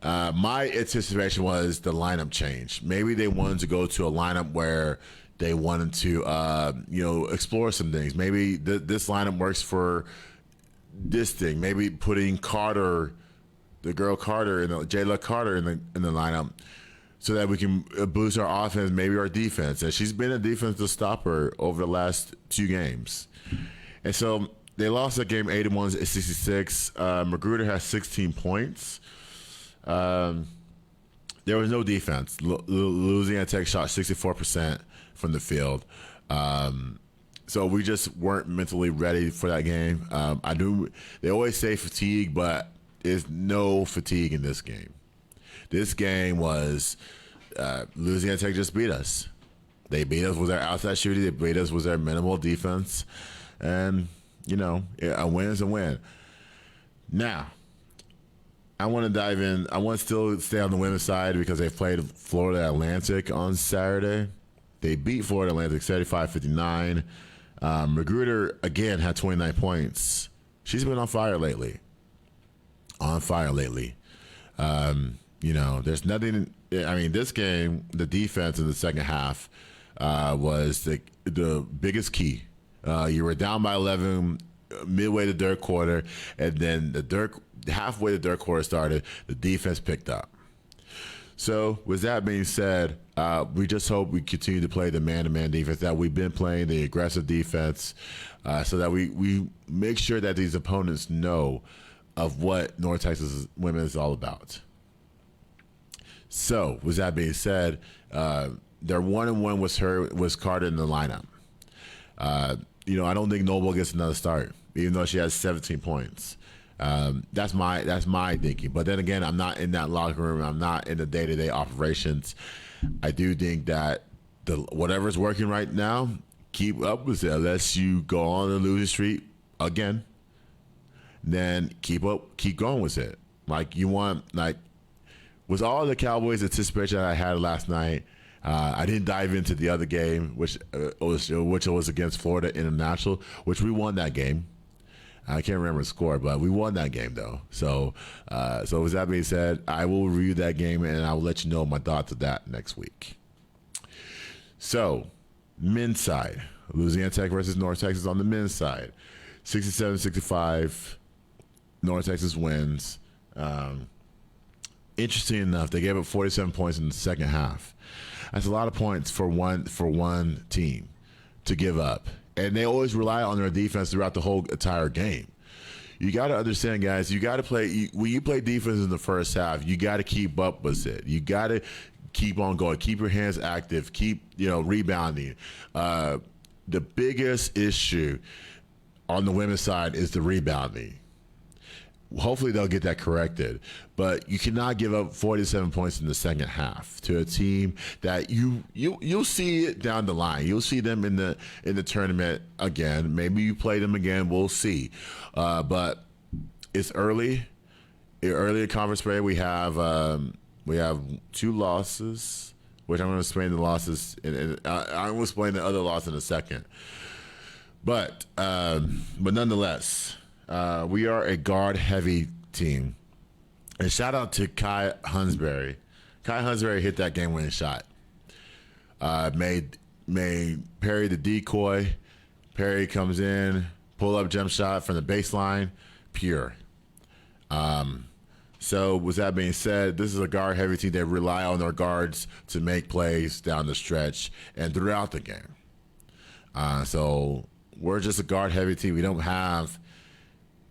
My anticipation was the lineup change. Maybe they wanted to go to a lineup where they wanted to explore some things. Maybe this lineup works for this thing. Maybe putting Carter, the girl Carter, Jayla Carter in the lineup, so that we can boost our offense, maybe our defense. And she's been a defensive stopper over the last 2 games. And so they lost that game 81-66. Magruder has 16 points. There was no defense. Louisiana Tech shot 64% from the field. So we just weren't mentally ready for that game. They always say fatigue, but there's no fatigue in this game. This game was Louisiana Tech just beat us. They beat us with their outside shooting. They beat us with their minimal defense. And, a win is a win. Now, I want to dive in. I want to still stay on the women's side because they played Florida Atlantic on Saturday. They beat Florida Atlantic 75-59. Magruder, again, had 29 points. She's been on fire lately. There's nothing. I mean, this game, the defense in the second half was the biggest key. You were down by 11 midway the third quarter, and then halfway the third quarter started, the defense picked up. So, with that being said, we just hope we continue to play the man-to-man defense that we've been playing, the aggressive defense, so that we make sure that these opponents know of what North Texas women is all about. So, with that being said, their 1-1 was Carter in the lineup. I don't think Noble gets another start, even though she has 17 points. That's my thinking. But then again, I'm not in that locker room. I'm not in the day-to-day operations. I do think that whatever's working right now, keep up with it. Unless you go on the losing streak again, then keep going with it. With all the Cowboys anticipation that I had last night, I didn't dive into the other game, which was against Florida International, which we won that game. I can't remember the score, but we won that game though. So with that being said, I will review that game and I will let you know my thoughts of that next week. So, men's side, Louisiana Tech versus North Texas on the men's side, 67-65. North Texas wins. Interesting enough, they gave up 47 points in the second half. That's a lot of points for one team to give up. And they always rely on their defense throughout the whole entire game. You got to understand, guys, you got to play when you play defense in the first half, you got to keep up with it. You got to keep on going. Keep your hands active. Keep, rebounding. The biggest issue on the women's side is the rebounding. Hopefully they'll get that corrected, but you cannot give up 47 points in the second half to a team that you'll see it down the line. You'll see them in the tournament again. Maybe you play them again. We'll see. But it's early. Early in conference play, we have 2 losses, which I'm going to explain the losses. And I'm going to explain the other loss in a second. But nonetheless. We are a guard-heavy team. And shout out to Kai Hunsberry. Kai Hunsberry hit that game-winning shot. Made Perry the decoy. Perry comes in, pull up jump shot from the baseline, pure. So with that being said, this is a guard heavy team that rely on their guards to make plays down the stretch and throughout the game. So we're just a guard heavy team. We don't have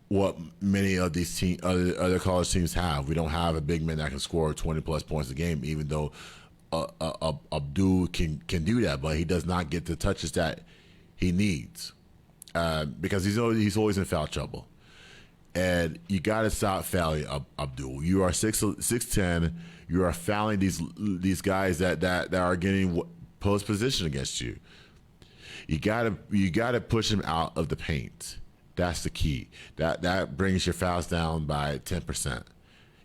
what many of these other college teams have. We don't have a big man that can score 20 plus points a game, even though Abdul can do that, but he does not get the touches that he needs because he's always in foul trouble. And you got to stop fouling Abdul. You are 6'10". You are fouling these guys that are getting post position against you. You gotta push him out of the paint. That's the key. That brings your fouls down by 10%.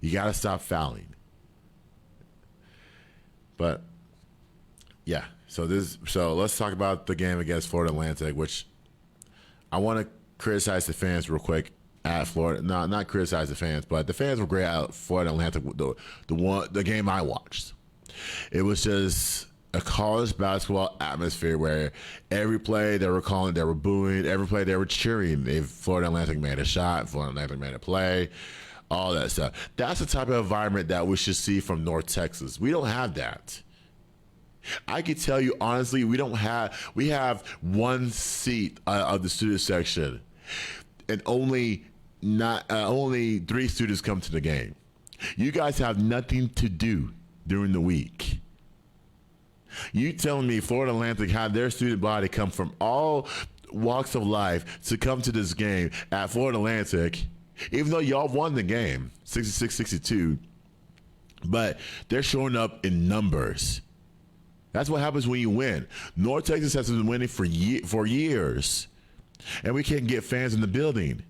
You gotta stop fouling. But yeah, so let's talk about the game against Florida Atlantic, which I want to criticize the fans real quick at Florida. Not criticize the fans, but the fans were great at Florida Atlantic. The game I watched, it was just a college basketball atmosphere where every play they were calling, they were booing. Every play they were cheering. If Florida Atlantic made a shot, Florida Atlantic made a play, all that stuff. That's the type of environment that we should see from North Texas. We don't have that. I can tell you honestly, we have one seat of the student section, and only 3 students come to the game. You guys have nothing to do during the week. You telling me Florida Atlantic had their student body come from all walks of life to come to this game at Florida Atlantic, even though y'all won the game 66-62, but they're showing up in numbers. That's what happens when you win. North Texas has been winning for years, and we can't get fans in the building.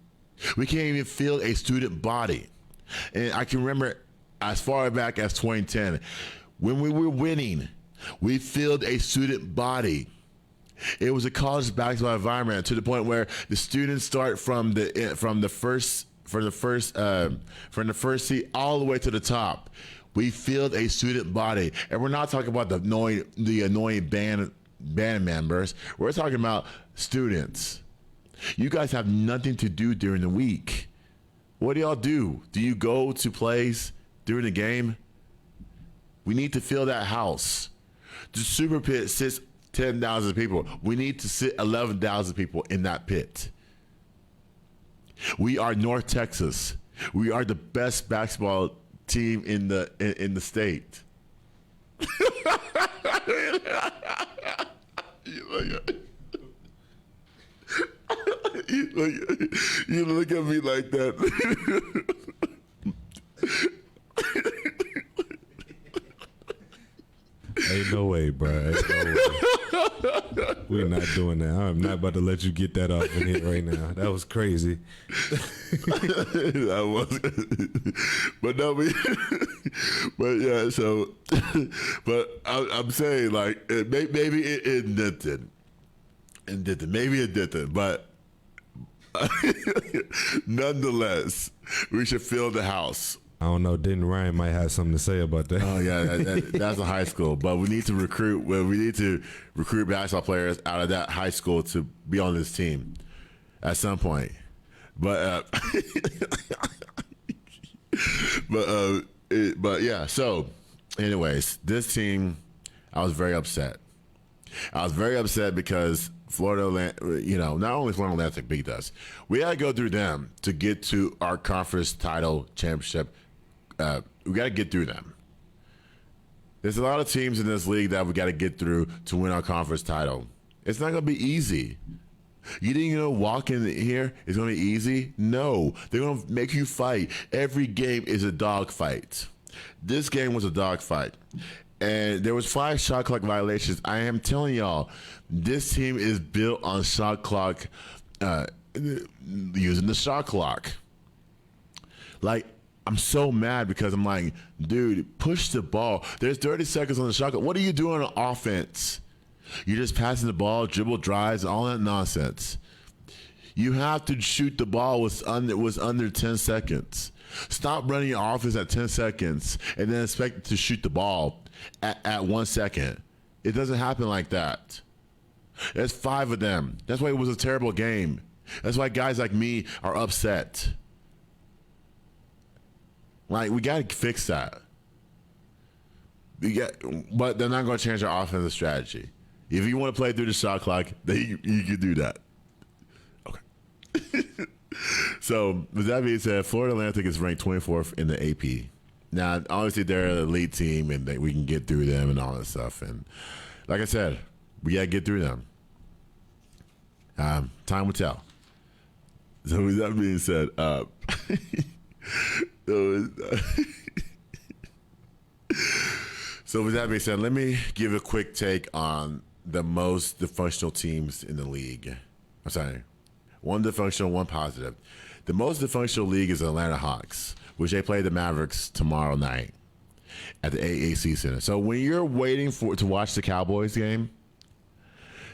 We can't even field a student body. And I can remember as far back as 2010, when we were winning, we filled a student body. It was a college basketball environment to the point where the students start from the first seat all the way to the top. We filled a student body, and we're not talking about the annoying band members. We're talking about students. You guys have nothing to do during the week. What do y'all do? Do you go to plays during the game? We need to fill that house. The Super Pit sits 10,000 people. We need to sit 11,000 people in that pit. We are North Texas. We are the best basketball team in the state. You look at me like that. Ain't no way, bro. Ain't no way. We're not doing that. I'm not about to let you get that off in here right now. That was crazy. That was, but no, but yeah. So, but I'm saying like maybe it didn't, maybe it didn't, but nonetheless, we should fill the house. I don't know. Denton Ryan might have something to say about that. Oh yeah, that's a high school. But we need to recruit. Well, we need to recruit basketball players out of that high school to be on this team at some point. But but yeah. So, anyways, this team, I was very upset. I was very upset because Florida, not only Florida Atlantic beat us, we had to go through them to get to our conference title championship. We got to get through them. There's a lot of teams in this league that we got to get through to win our conference title. It's not going to be easy. You think walk in here is going to be easy? No. They're going to make you fight. Every game is a dog fight. This game was a dog fight. And there was 5 shot clock violations. I am telling y'all, this team is built on shot clock, using the shot clock. Like, I'm so mad because I'm like, dude, push the ball. There's 30 seconds on the shot clock. What are you doing on offense? You're just passing the ball, dribble drives, all that nonsense. You have to shoot the ball with under 10 seconds. Stop running your offense at 10 seconds and then expect to shoot the ball at 1 second. It doesn't happen like that. There's 5 of them. That's why it was a terrible game. That's why guys like me are upset. Like, we got to fix that. But they're not going to change our offensive strategy. If you want to play through the shot clock, then you can do that. Okay. So, with that being said, Florida Atlantic is ranked 24th in the AP. Now, obviously, they're an elite team, and we can get through them and all that stuff. And like I said, we got to get through them. Time will tell. So, with that being said, so with that being said, let me give a quick take on the most dysfunctional teams in the league. I'm sorry. One dysfunctional, one positive. The most dysfunctional league is the Atlanta Hawks, which they play the Mavericks tomorrow night at the AAC Center. So when you're waiting to watch the Cowboys game,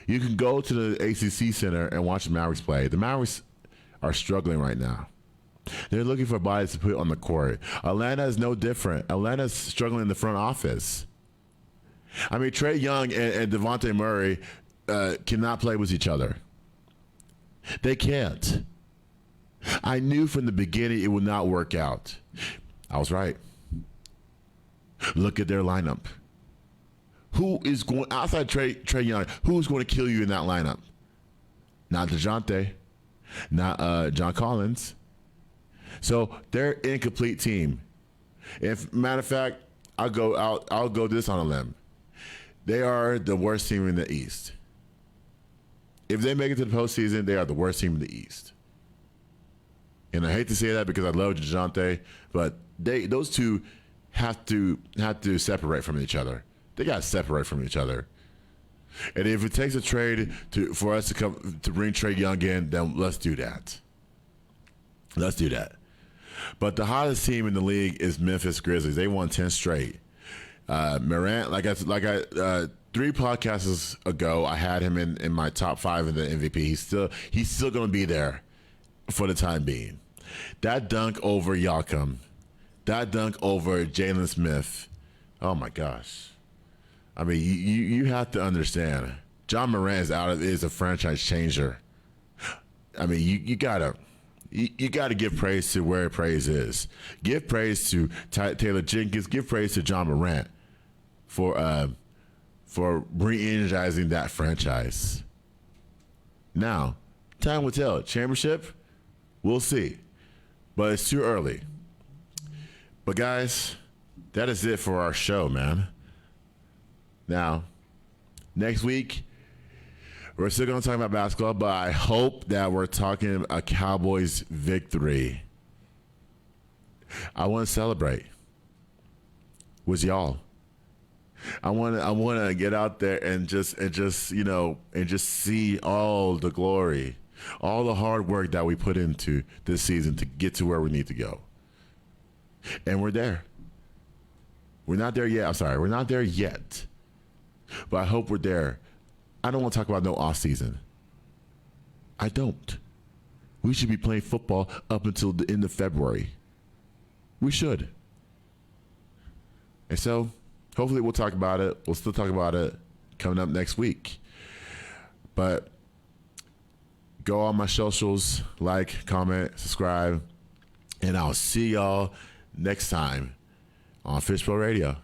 you can go to the ACC Center and watch the Mavericks play. The Mavericks are struggling right now. They're looking for bodies to put on the court. Atlanta is no different. Atlanta's struggling in the front office. I mean, Trae Young and Devontae Murray cannot play with each other. They can't. I knew from the beginning it would not work out. I was right. Look at their lineup. Who is going, outside Trae Young, who's going to kill you in that lineup? Not DeJounte. Not John Collins. So they're an incomplete team. If matter of fact, I'll go this on a limb. They are the worst team in the East. If they make it to the postseason, they are the worst team in the East. And I hate to say that because I love DeJounte, but those two have to separate from each other. They got to separate from each other. And if it takes a trade for us to bring Trae Young in, then let's do that. Let's do that. But the hottest team in the league is Memphis Grizzlies. They won 10 straight. Morant, like I 3 podcasts ago, I had him in my top 5 in the MVP. He's still going to be there for the time being. That dunk over Siakam, that dunk over Jalen Smith. Oh my gosh! I mean, you have to understand. John Morant is a franchise changer. I mean, you gotta give praise to where praise is. Give praise to Taylor Jenkins. Give praise to John Morant for re-energizing that franchise. Now, time will tell. Championship, we'll see. But it's too early. But guys, that is it for our show, man. Now, next week, we're still going to talk about basketball, but I hope that we're talking a Cowboys victory. I want to celebrate with y'all. I want to get out there and just see all the glory, all the hard work that we put into this season to get to where we need to go. And we're there. We're not there yet. I'm sorry. We're not there yet. But I hope we're there. I don't want to talk about no off season. I don't. We should be playing football up until the end of February. We should. And so, hopefully we'll talk about it. We'll still talk about it coming up next week. But go on my socials, like, comment, subscribe, and I'll see y'all next time on Fishbowl Radio.